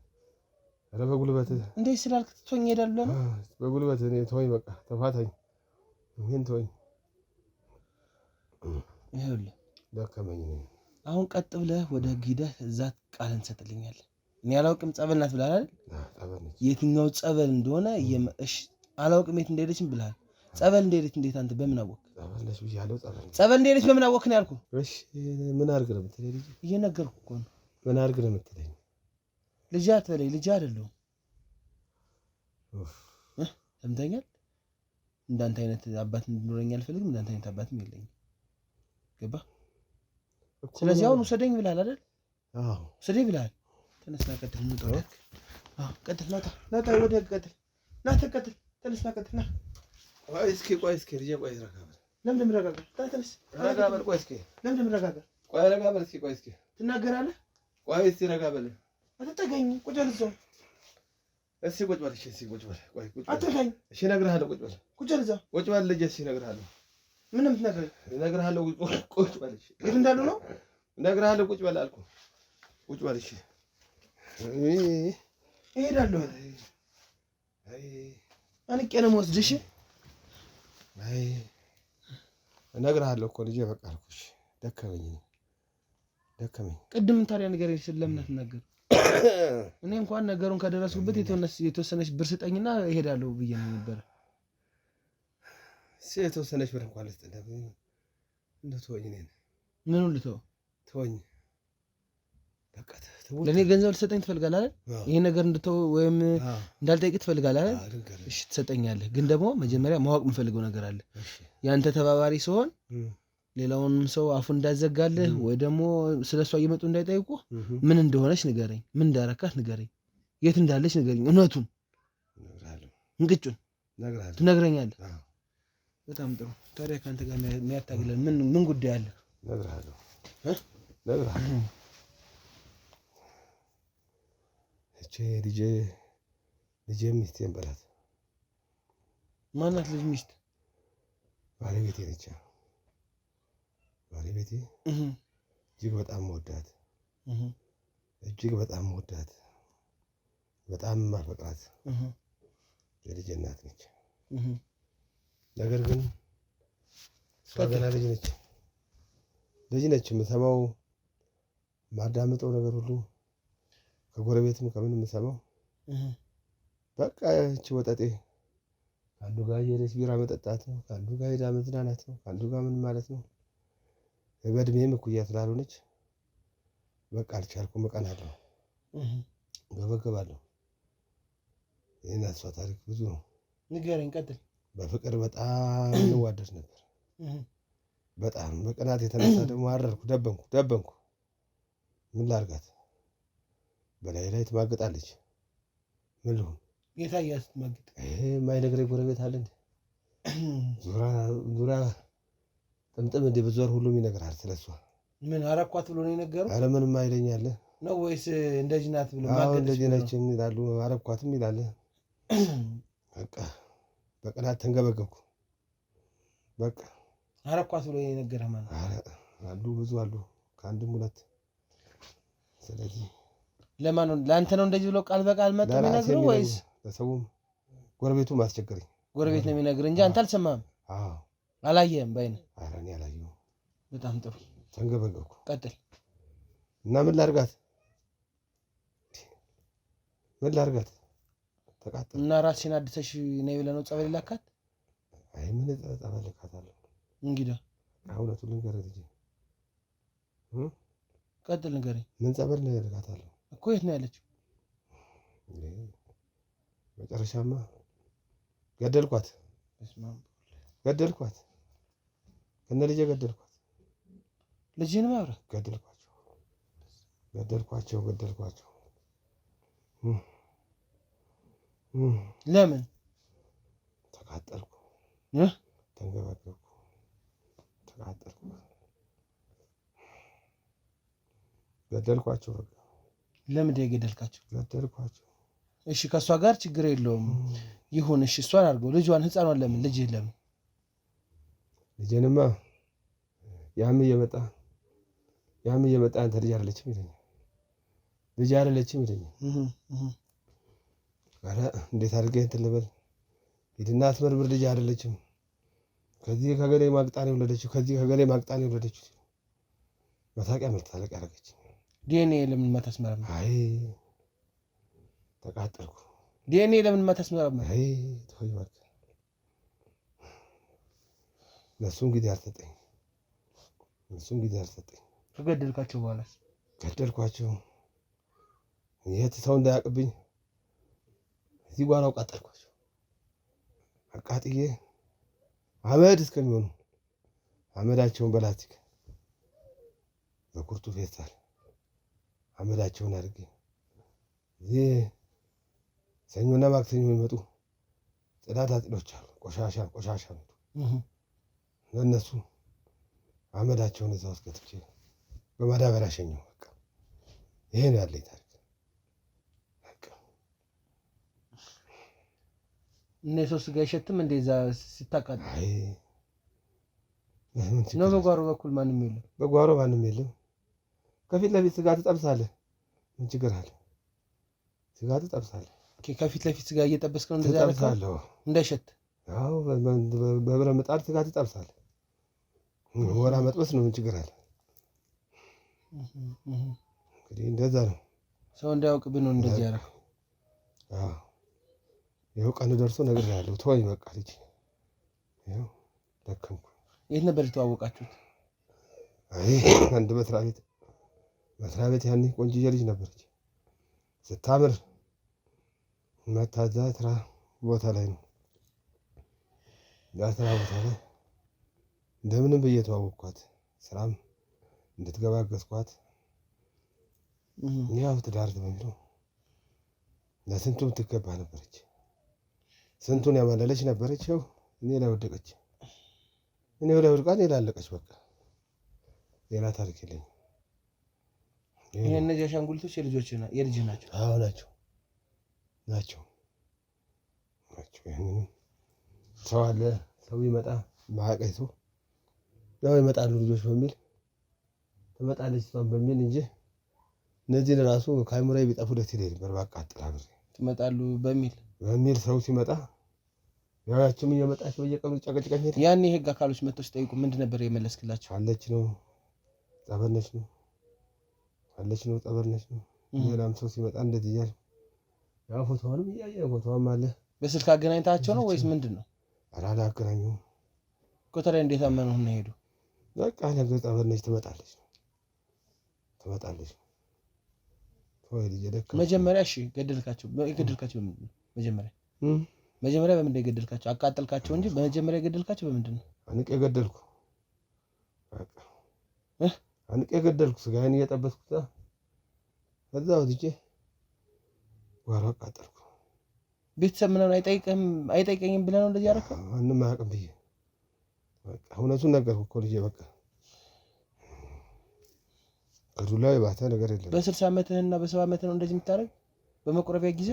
ኧረ በጉልበት እንዴት ስላልክ ትቶኝ እሄዳለሁ ነው በጉልበት እኔ ተወኝ በቃ ተፋታኝ። ምን ተወኝ ይኸውልህ ደከመኝ። አሁን ቀጥ ብለህ ወደ ህግ ሂደህ እዛ ቃል እንሰጥልኛለን። እኔ አላውቅም ጸበል ናት ብለሃል አይደል? የትኛው ጸበል እንደሆነ እሺ አላውቅም የት እንደሄደችም ብለሃል። ጸበል እንደሄደች እንዴት አንተ በምን አወቅህ? ጸበል እንደሄደች በምን አወቅህ ነው ያልኩህ። እሺ ምን አድርግ ነው የምትለኝ? ልጅ እየነገርኩህ እኮ ነው። ምን አድርግ ነው የምትለኝ? ልጅ አትበለኝ። ልጅ አይደለሁም። ሰምተኛል። እንዳንተ አይነት አባት እንዲኖረኝ አልፈልግም። እንዳንተ አይነት አባትም የለኝም። ገባህ? ስለዚህ አሁን ውሰደኝ ብለሃል አይደል? አዎ ውሰደኝ ብለሃል። ተነስና ቀጥል። ምን ጠወቅ? አዎ ቀጥል። ናታ ወደ ቀጥል። ናታ ቀጥል። ተነስና ቀጥል። ና ቆይ እስኪ ልጄ ቆይ ረጋ በል። ለምን ረጋጋ? ተነስ ረጋ በል። ቆይ እስኪ ለምን ረጋጋ? ቆይ ረጋ በል። እስኪ ቆይ እስኪ ትናገራለህ። ቆይ እስኪ ረጋ በል። አትጠጋኝ። ቁጭ በል እዛው። እስኪ ቁጭ በል። እሺ ቁጭ በል። ቆይ ቁጭ በል። አትጠጋኝ። እሺ እነግርሃለሁ። ቁጭ በል። ቁጭ በል እዛው። ቁጭ በል ልጄ። እሺ እነግርሃለሁ። ምንም ትነግረኝ? እነግርሃለሁ። ቁጭ በል። እሺ የት እንዳሉ ነው? እነግርሃለሁ። ቁጭ በል አልኩህ። ቁጭ በል። እሺ እሄዳለሁ። አንቄ ነው የምወስድህ። እሺ እነግርሃለሁ እኮ ልጄ በቃ አልኩሽ። ደከመኝ። ቅድም ታዲያ ንገረኝ ስለምን አትናገር? እኔ እንኳን ነገሩን ከደረስኩበት የተወሰነች ብር ስጠኝና እሄዳለሁ ብዬ ነው ነበር። የተወሰነች ብር እንኳን ልስጥልህ። እንደው ተወኝ። እኔን ምኑን ልተው? ተወኝ በቃ። ለእኔ ገንዘብ ልትሰጠኝ ትፈልጋለህ አይደል? ይሄ ነገር እንድተው ወይም እንዳልጠይቅ ትፈልጋለህ አይደል? እሺ ትሰጠኛለህ። ግን ደግሞ መጀመሪያ ማወቅ የምፈልገው ነገር አለ። ያንተ ተባባሪ ሲሆን ሌላውንም ሰው አፉ እንዳዘጋልህ ወይ ደግሞ ስለሷ እየመጡ እንዳይጠይቁ ምን እንደሆነች ንገረኝ። ምን እንዳረካት ንገረኝ። የት እንዳለች ንገረኝ። እውነቱን እንቅጩን ትነግረኛለህ። በጣም ጥሩ። ታዲያ ከአንተ ጋር የሚያታግለን ምን ጉዳይ አለ? እነግርሃለሁ። እቺ ልጄ ሚስቴን በላት። ማናት ልጅ? ሚስት ባለቤቴ ነች። ባለቤቴ እጅግ በጣም መወዳት በጣም ማፈቅራት የልጄ እናት ነች። ነገር ግን እሷ ገና ልጅ ነች። የምሰማው ማዳምጠው ነገር ሁሉ ከጎረቤትም ከምን የምሰማው በቃ እቺ ወጠጤ ከአንዱ ጋር እየሄደች ቢራ መጠጣት ነው፣ ከአንዱ ጋር ሄዳ መዝናናት ነው፣ ከአንዱ ጋር ምን ማለት ነው። በእድሜም እኩያ ስላልሆነች በቃ አልቻልኩም። እቀናለሁ፣ ገበገባለሁ። ይህን እሷ ታሪክ ብዙ ነው። ንገረኝ፣ ቀጥል። በፍቅር በጣም እንዋደድ ነበር። በጣም በቅናት የተነሳ ደግሞ አረርኩ፣ ደበንኩ። ምን ላርጋት? በላይ ላይ ትማግጣለች። ምን ልሁን? የታያት ትማግጥ? የማይነግረኝ ጎረቤት አለ እንዴ? ዙሪያ ጥምጥም እንደ በዞር ሁሉም ይነግራል ስለሷ። ምን አረኳት ብሎ ነው የነገረው? አረ ምንም አይለኛል ነው ወይስ እንደዚህ ናት ብሎ ማገደች? አዎ እንደዚህ ነች ይላሉ። አረኳትም ይላል። በቃ በቅናት ተንገበገብኩ። በቃ አረኳት ብሎ የነገረህ ማለት አሉ፣ ብዙ አሉ፣ ከአንድም ሁለት። ስለዚህ ለማን ነው? ለአንተ ነው እንደዚህ ብሎ ቃል በቃል መጥቶ የሚነግረው ወይስ ለሰውም? ጎረቤቱም አስቸገረኝ። ጎረቤት ነው የሚነግርህ እንጂ አንተ አልሰማህም? አዎ አላየህም በይነ? ኧረ እኔ አላየሁም። በጣም ጥሩ። ተንገበገብኩ። ቀጥል። እና ምን ላርጋት? ተቃጠል እና ራስሽን አድሰሽ ነይ ብለህ ነው ጸበል ላካት? አይ ምን ጸበል ልካታለሁ? እንግዲህ እውነቱን ልንገርህ ልጄ። ቀጥል ንገረኝ። ምን ጸበል ልካታለሁ እኮ? የት ነው ያለችው? መጨረሻማ ገደልኳት። ከነ ልጄ ገደልኳት። ልጅህን ማብራት ገደልኳቸው። ለምን? ተቃጠልኩ፣ ተንገበገብኩ፣ ተቃጠልኩ፣ ገደልኳቸው። በቃ ለምን የገደልካቸው? ገደልኳቸው። እሺ ከእሷ ጋር ችግር የለውም ይሁን። እሺ እሷን አድርገው። ልጇን ህፃኗን ለምን? ልጅህን ለምን? ልጄንማ ያም እየመጣ አንተ ልጅ አይደለችም ይለኛል። ልጅ አይደለችም ይለኛል። ኧረ እንዴት አድርገህ እንትን ልበል? ሂድና አስመርምር፣ ልጅ አይደለችም፣ ከዚህ ከገሌ ማግጣን የወለደችው፣ ከዚህ ከገሌ ማግጣን የወለደችው። መሳቂያ መታለቅ ያደረገች። ዲኤንኤ ለምን ማታስመረምር? አይ ተቃጠልኩ። ዲኤንኤ ለምን ማታስመረምር? አይ ተወኝ እባክህ። እነሱም ጊዜ አልሰጠኝ። ከገደልካቸው በኋላስ? ገደልኳቸው። የት ሰው እንዳያውቅብኝ እዚህ ጓናው ቃጠልኳቸው። አቃጥዬ አመድ እስከሚሆኑ አመዳቸውን በላስቲክ በኩርቱ ፌስታል አመዳቸውን አድርጌ እዚህ ሰኞና ማክሰኞ የሚመጡ ጽዳት አጥዶች አሉ። ቆሻሻ ነው። ለእነሱ አመዳቸውን እዛ ውስጥ ከትቼ በማዳበሪያ ሸኘው። በቃ ይሄ ነው ያለኝ ታሪክ። እና የሰው ስጋ አይሸትም እንደዛ ሲታቃጥ? አይ ነው። በጓሮ በኩል ማንም የለም። በጓሮ ማንም የለም። ከፊት ለፊት ስጋ ትጠብሳለህ። ምን ችግር አለ? ስጋ ትጠብሳለህ። ከፊት ለፊት ስጋ እየጠበስክ ነው እንደዛ ያልከው እንዳይሸት? አዎ፣ በብረት ምጣድ ስጋ ትጠብሳለህ። ወራ መጥበስ ነው። ምን ችግር አለ? እንግዲህ እንደዛ ነው። ሰው እንዳያውቅብህ ነው እንደዚህ ያደረገው። አዎ፣ ይኸው ቀን ደርሶ ነግሬሃለሁ። ተወኝ በቃ ልጅ። ይኸው ደከምኩ። የት ነበር የተዋወቃችሁት? አይ አንድ መስሪያ ቤት ያኔ ቆንጆዬ ልጅ ነበረች ስታምር። መታዛ ስራ ቦታ ላይ ነው። ስራ ቦታ ላይ እንደምንም ብዬ ተዋወቅኳት። ስራም እንድትገባ አገዝኳት። ያው ትዳር በሚለው ለስንቱም ትገባ ነበረች። ስንቱን ያማለለች ነበረች። ያው እኔ ላይ ወደቀች። እኔ ላይ ወድቃ እኔ ላይ አለቀች። በቃ ሌላ ታሪክ የለኝም። ይሄ እነዚህ አሻንጉሊቶች የልጅ ናቸው? አዎ ናቸው። ሰው አለ፣ ሰው ይመጣ ማቀይ ሰው ያው ይመጣሉ ልጆች በሚል ትመጣለች እሷን በሚል እንጂ እነዚህን ራሱ ከአይሙራይ ቢጠፉ ደስ ይለኝ ነበር። ባቃጥላ ብሬ ትመጣሉ በሚል ሰው ሲመጣ ያው ያችም እየመጣች በየቀኑ ጨቀጭቀኝ ሄደ። ያኔ የህግ አካሎች መጥተው ሲጠይቁ ምንድን ነበር የመለስክላቸው? አለች ነው ጸበል ነች ነው ጸበል ነች ነው። ሌላም ሰው ሲመጣ እንደዚህ እያለ ያው ፎቶዋንም እያየ ፎቶዋም አለ። በስልክ አገናኝታቸው ነው ወይስ ምንድን ነው? ኧረ አላገናኙም። ኮተራ እንዴት አመኑ እና ሄዱ? በቃ ነገ ጸበል ነች ትመጣለች። ወይ ልጅ ደከመ። መጀመሪያ እሺ ገደልካቸው በምንድን ነው? መጀመሪያ በምንድን ነው የገደልካቸው? አቃጠልካቸው እንጂ በመጀመሪያ የገደልካቸው በምንድን ነው? አንቄ ገደልኩ። በቃ አንቄ ገደልኩ። ስጋዬን እየጠበስኩት ከዛ ወጥቼ ጓሮ አቃጠልኩ። ቤተሰብ ምናምን አይጠይቀኝም ብለህ ነው እንደዚህ ያደረከው? ማንም አያውቅም ብዬ በቃ እውነቱን ነገርኩ እኮ ልጄ። በቃ ከዱላ የባሰ ነገር የለም። በ60 ዓመትህና በ70 ዓመትህ ነው እንደዚህ የምታደርግ? በመቁረቢያ ጊዜ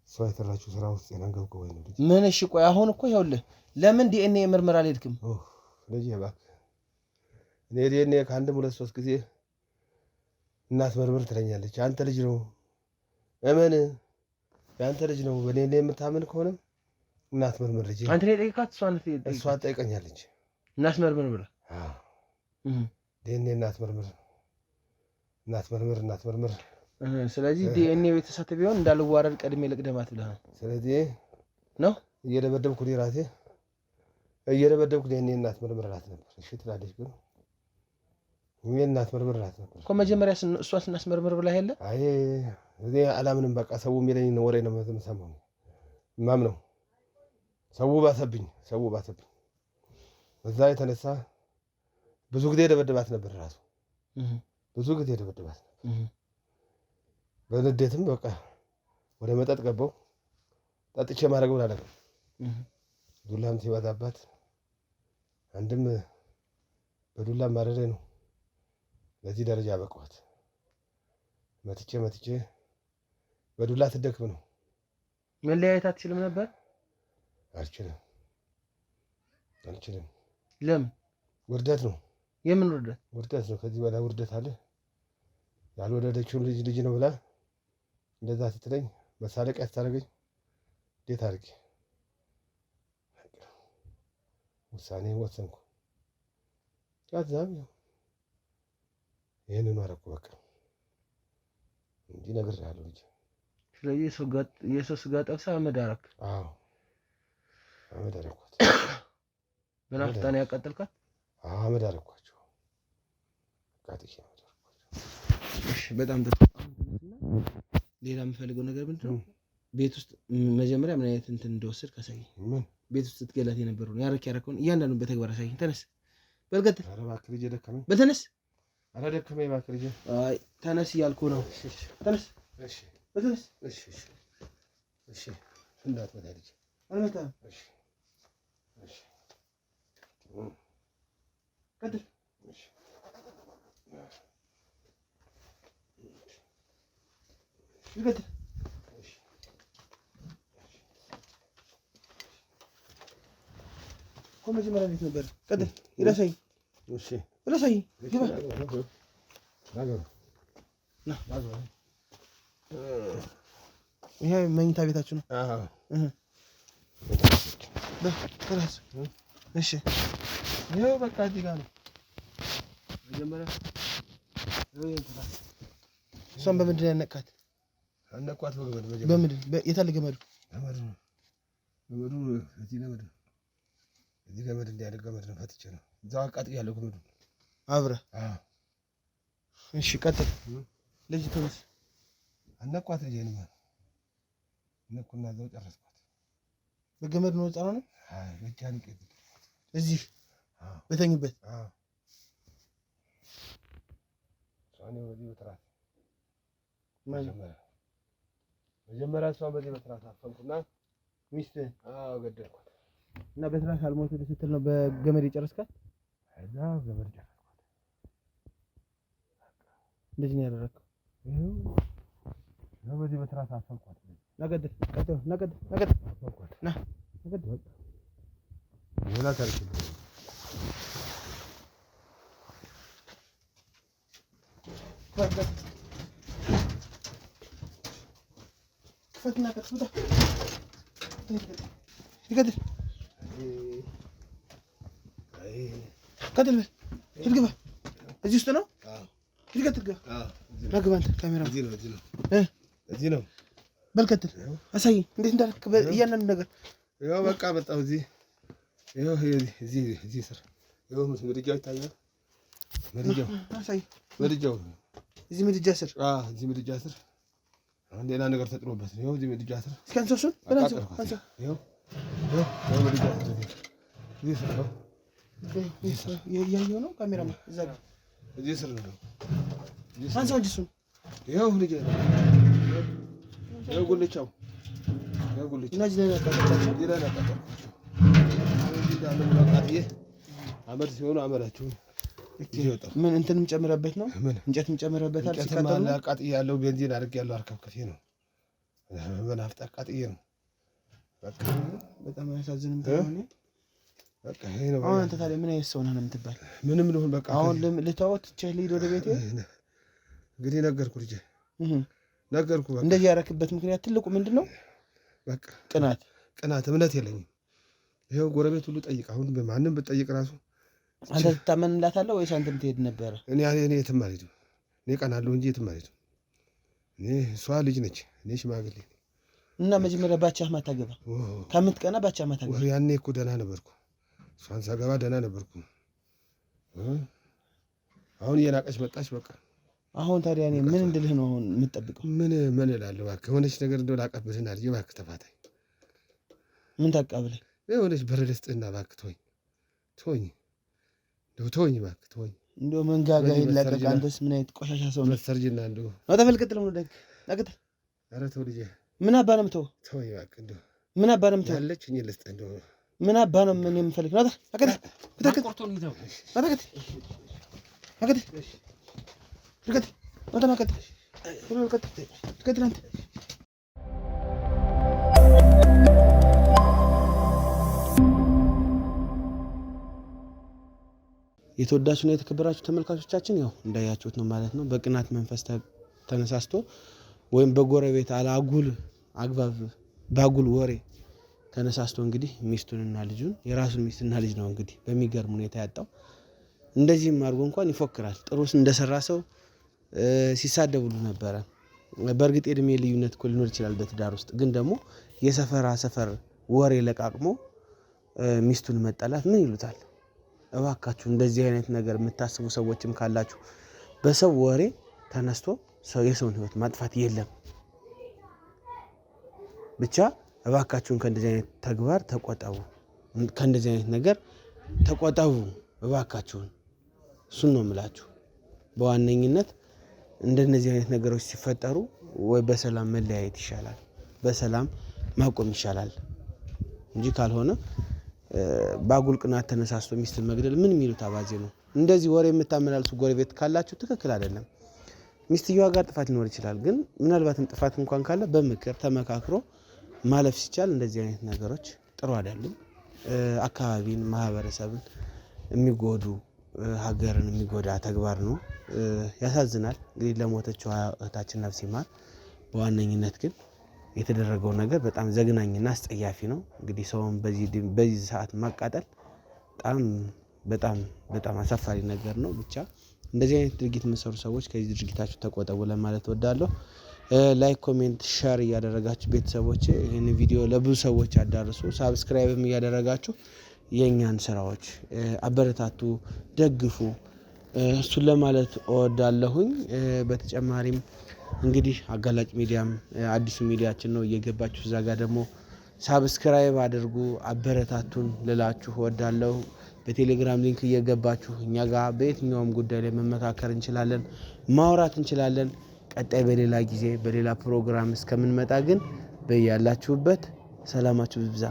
ሰው የተራችሁ ስራ ውስጥ የናንገብከው ወይ ነው ልጅ? ምን? እሺ ቆይ አሁን እኮ ይኸውልህ፣ ለምን ዲኤንኤ ምርመራ አልሄድክም? ልጄ እባክህ፣ እኔ ዲኤንኤ ከአንድም 2-3 ጊዜ እናስመርምር ትለኛለች። አንተ ልጅ ነው እመን፣ የአንተ ልጅ ነው። በእኔ የምታምን ከሆነም እናስመርምር ልጄ። አንተ ነው የጠየቃት? እሷ ትጠይቀኛለች። እናስመርምር ብላ ዲኤንኤ እናስመርምር። ስለዚህ ዲኤንኤ ቤተሰብ ቢሆን እንዳልዋረድ ቀድሜ ልቅደማት ብለህ ነው? ስለዚህ ነው እየደበደብኩ ዲኤንኤ እናስመርምር እላት ነበር። እሺ ትላለች፣ ግን እኔ እናስመርምር እላት ነበር እኮ መጀመሪያ። እሷ ስናስመርምር ብላ የለ? አይ እኔ አላምንም። በቃ ሰው የሚለኝ ወሬ ነው የምሰማው። ነው ሰው ባሰብኝ። በዛ የተነሳ ብዙ ጊዜ ደበደባት ነበር። ራሱ ብዙ ጊዜ ደበደባት ነበር። በንዴትም በቃ ወደ መጠጥ ገባው። ጠጥቼ ማድረግ ምን አለቀ። ዱላም ሲበዛባት አንድም በዱላም ማረሬ ነው ለዚህ ደረጃ በቃት። መትቼ በዱላ ትደክም ነው። መለያየት አትችልም ነበር? አልችልም። አልችልም። ለምን? ውርደት ነው። የምን ውርደት? ውርደት ነው። ከዚህ በላይ ውርደት አለ? ያልወለደችውን ልጅ ነው ብላ እንደዛ ስትለኝ መሳለቂያ ስታደርገኝ እንዴት አድርጌ ውሳኔ ወሰንኩ። ከዛም ይህንኑ አደረኩ በቃ እንጂ ነግሬሃለሁ ልጅ። ስለዚህ የሰው ስጋ ጠብሰህ አመድ አደረክ? አዎ አመድ አደረኳት። በናፍጣ ነው ያቃጠልካት? አዎ አመድ አደረኳቸው። ቃጥዬ አመድ አደረኳቸው። እሺ በጣም ሌላ የምፈልገው ነገር ምንድን ነው? ቤት ውስጥ መጀመሪያ ምን አይነት እንትን እንደወሰድክ አሳየኝ። ምን ቤት ውስጥ ስትገላት የነበረው ነው ያረከውን እያንዳንዱን በተግባር አሳየኝ። ተነስ በልቀጥል። ኧረ እባክህ ልጄ ደከመኝ። በተነስ። ኧረ ደከመኝ እባክህ ልጄ። አይ ተነስ እያልኩ ነው። ተነስ። እሺ በተነስ። እሺ እሺ እሺ እንዳትመታ ልጄ። አልመታም። እሺ እሺ ቀጥል። እሺ ይቀጥል። መጀመሪያ ቤት ነበር። ቀጥል። ይረሳኝ። እሺ ይረሳኝ። ግባ። ይሄ መኝታ ቤታችሁ ነው? አዎ። በራስ እሺ። ይሄው በቃ እዚህ ጋር ነው መጀመሪያ። እሷን በምንድን ነው ያነቃት? አነቃት በገመድ መጀመሪያ። በምንድን? የት አለ ገመዱ? ገመዱ እዚህ ገመድ እንዲያደርግ ገመድ ነው ፈትቼ ነው እዛው አቃጥያለሁ ገመዱ አብረህ። አዎ እሺ ቀጥል። ልጅ ተነስ። አነቋት ልጄን ነኩና እዛው ጨረስኳት። በገመድ ነው ጻና ነው? አይ ለጃን ቀጥ እዚህ በተኝበት። አዎ ሷኔ ወዲህ በትራት መጀመሪያ እሷን በዚህ በትራት አፈንኩና ሚስት ገደልኳት። እና በትራስ አልሞት ስትል ነው በገመድ የጨረስካት? አይዛ ገመድ ጨረስኳት። እንደዚህ ነው ያደረግከው? ይሄው በዚህ በትራስ አፈንኳት። ነገድ አፈንኳት። ና ነገድ በቃ ሌላ ታሪክ ነው። ክፈትና ከፍታ ይገድል ቀጥል። ግባ። እዚህ ውስጥ ነው? አዎ። ይቀጥል። ግባ። አዎ። ግባ። አንተ ካሜራ እዚህ ነው። በል ቀጥል። አሳየኝ እንዴት እንዳደረክ እያንዳንዱ ነገር። ይኸው በቃ መጣሁ። ይኸው እዚህ ስር ይኸው ምድጃው ይታያል። ምድጃው አሳይ። ምድጃው እዚህ ምድጃ ስር። አዎ እዚህ ምድጃ ስር አሁን ሌላ ነገር ተጥሎበት ነው። ይኸው እዚህ ምድጃ ስር እስኪ አንተ እሱን ይኸው ምድጃ ስር እዚህ ስር ነው ያየው ነው ካሜራ ነው። እዛ ጋር እዚህ ስር ነው። አንሳው እንጂ እሱን ይኸው ልጅ ይኸው ጉልቻው እነዚህ ላይ ያቃጠላቸው አመድ ሲሆኑ አመዳቸው ምን እንትንም ጨምረበት ነው። እንጨትም ጨምረበት አለ። ሲቃጠል አቃጥያለሁ። ቤንዚን አድርጌያለሁ። አርከፍክፌ ነው በናፍጣ አቃጥዬ ነው። በቃ በጣም ያሳዝንም ተሆነ በቃ ይሄ ነው። አሁን አንተ ታዲያ ምን አይነት ሰው ነህ የምትባል? ምንም ልሁን በቃ አሁን ልተውት ትቼህ ልሂድ ወደ ቤቴ። እንግዲህ ነገርኩህ ልጄ ነገርኩህ። በቃ እንደዚህ ያደረክበት ምክንያት ትልቁ ምንድን ነው? በቃ ቅናት እምነት የለኝም። ይኸው ጎረቤት ሁሉ ጠይቅ። አሁን በማንም ብትጠይቅ ራሱ አንተ ትታመንላታለህ ወይስ አንተም ትሄድ ነበረ? እኔ የትም አልሄድም። እኔ ቀናለሁ እንጂ የትም አልሄድም። እሷ ልጅ ነች፣ እኔ ሽማግሌ ነኝ። እና መጀመሪያ ባቻህ ማታገባ ከምትቀና ባቻህ ማታገባ። ያኔ እኮ ደህና ነበርኩ፣ እሷን ሳገባ ደህና ነበርኩ። አሁን እየናቀች መጣች። በቃ አሁን ታዲያ እኔ ምን እንድልህ ነው አሁን የምትጠብቀው? ምን እላለሁ? እባክህ የሆነች ነገር እንደው ላቀብልህና ልጄ እባክህ ተፋታኝ። ምን ታቃብለኝ? የሆነች በረድ ስጥህና እባክህ ተወኝ ተወኝ እባክህ ተወኝ። እንደው መንጋጋ ይላቀቅ። አንተስ ምን አይነት ቆሻሻ ሰው ነህ? ሰርጅና እንደው ተፈልቅጥ ነው ደግ አቅጥ። ኧረ ተው ልጄ። ምን አባ ነው የምተው? ተወኝ እባክህ። እንደው ምን አባ ነው የምተው? ያለችኝ ልስጥህ። እንደው ምን አባ ነው ምን የምፈልግ ነው? አቅጥ ተቆርጦን ይዘው አቅጥ አቅጥ ልቀጥ ወጣ ማቀጥ ልቀጥ አንተ የተወዳችሁና የተከበራችሁ ተመልካቾቻችን ያው እንዳያችሁት ነው ማለት ነው። በቅናት መንፈስ ተነሳስቶ ወይም በጎረቤት አላጉል አግባብ ባጉል ወሬ ተነሳስቶ እንግዲህ ሚስቱንና ልጁን የራሱን ሚስትና ልጅ ነው እንግዲህ በሚገርም ሁኔታ ያጣው። እንደዚህም አድርጎ እንኳን ይፎክራል። ጥሩስ እንደሰራ ሰው ሲሳደቡሉ ነበረ። በእርግጥ የእድሜ ልዩነት እኮ ሊኖር ይችላል በትዳር ውስጥ፣ ግን ደግሞ የሰፈር ወሬ ለቃቅሞ ሚስቱን መጣላት ምን ይሉታል? እባካችሁ እንደዚህ አይነት ነገር የምታስቡ ሰዎችም ካላችሁ በሰው ወሬ ተነስቶ የሰውን ህይወት ማጥፋት የለም። ብቻ እባካችሁን ከእንደዚህ አይነት ተግባር ተቆጠቡ፣ ከእንደዚህ አይነት ነገር ተቆጠቡ እባካችሁን። እሱን ነው የምላችሁ። በዋነኝነት እንደነዚህ አይነት ነገሮች ሲፈጠሩ ወይ በሰላም መለያየት ይሻላል፣ በሰላም ማቆም ይሻላል እንጂ ካልሆነ ባጉል ቅናት ተነሳስቶ ሚስትን መግደል ምን የሚሉት አባዜ ነው። እንደዚህ ወሬ የምታመላልሱ ጎረቤት ካላችሁ ትክክል አይደለም። ሚስትየዋ ጋር ጥፋት ሊኖር ይችላል፣ ግን ምናልባትም ጥፋት እንኳን ካለ በምክር ተመካክሮ ማለፍ ሲቻል እንደዚህ አይነት ነገሮች ጥሩ አይደሉም። አካባቢን፣ ማህበረሰብን የሚጎዱ ሀገርን የሚጎዳ ተግባር ነው። ያሳዝናል። እንግዲህ ለሞተችው እህታችን ነፍስ ይማር። በዋነኝነት ግን የተደረገው ነገር በጣም ዘግናኝና አስጸያፊ ነው። እንግዲህ ሰውን በዚህ ሰዓት ማቃጠል በጣም አሳፋሪ ነገር ነው። ብቻ እንደዚህ አይነት ድርጊት የምትሰሩ ሰዎች ከዚህ ድርጊታችሁ ተቆጠቡ ለማለት እወዳለሁ። ላይክ፣ ኮሜንት፣ ሼር እያደረጋችሁ ቤተሰቦች ይህን ቪዲዮ ለብዙ ሰዎች አዳርሱ። ሳብስክራይብም እያደረጋችሁ የእኛን ስራዎች አበረታቱ፣ ደግፉ። እሱን ለማለት እወዳለሁኝ። በተጨማሪም እንግዲህ አጋላጭ ሚዲያም አዲሱ ሚዲያችን ነው። እየገባችሁ እዛ ጋር ደግሞ ሳብስክራይብ አድርጉ፣ አበረታቱን ልላችሁ እወዳለሁ። በቴሌግራም ሊንክ እየገባችሁ እኛ ጋር በየትኛውም ጉዳይ ላይ መመካከር እንችላለን፣ ማውራት እንችላለን። ቀጣይ በሌላ ጊዜ በሌላ ፕሮግራም እስከምንመጣ ግን በያላችሁበት ሰላማችሁ ይብዛ።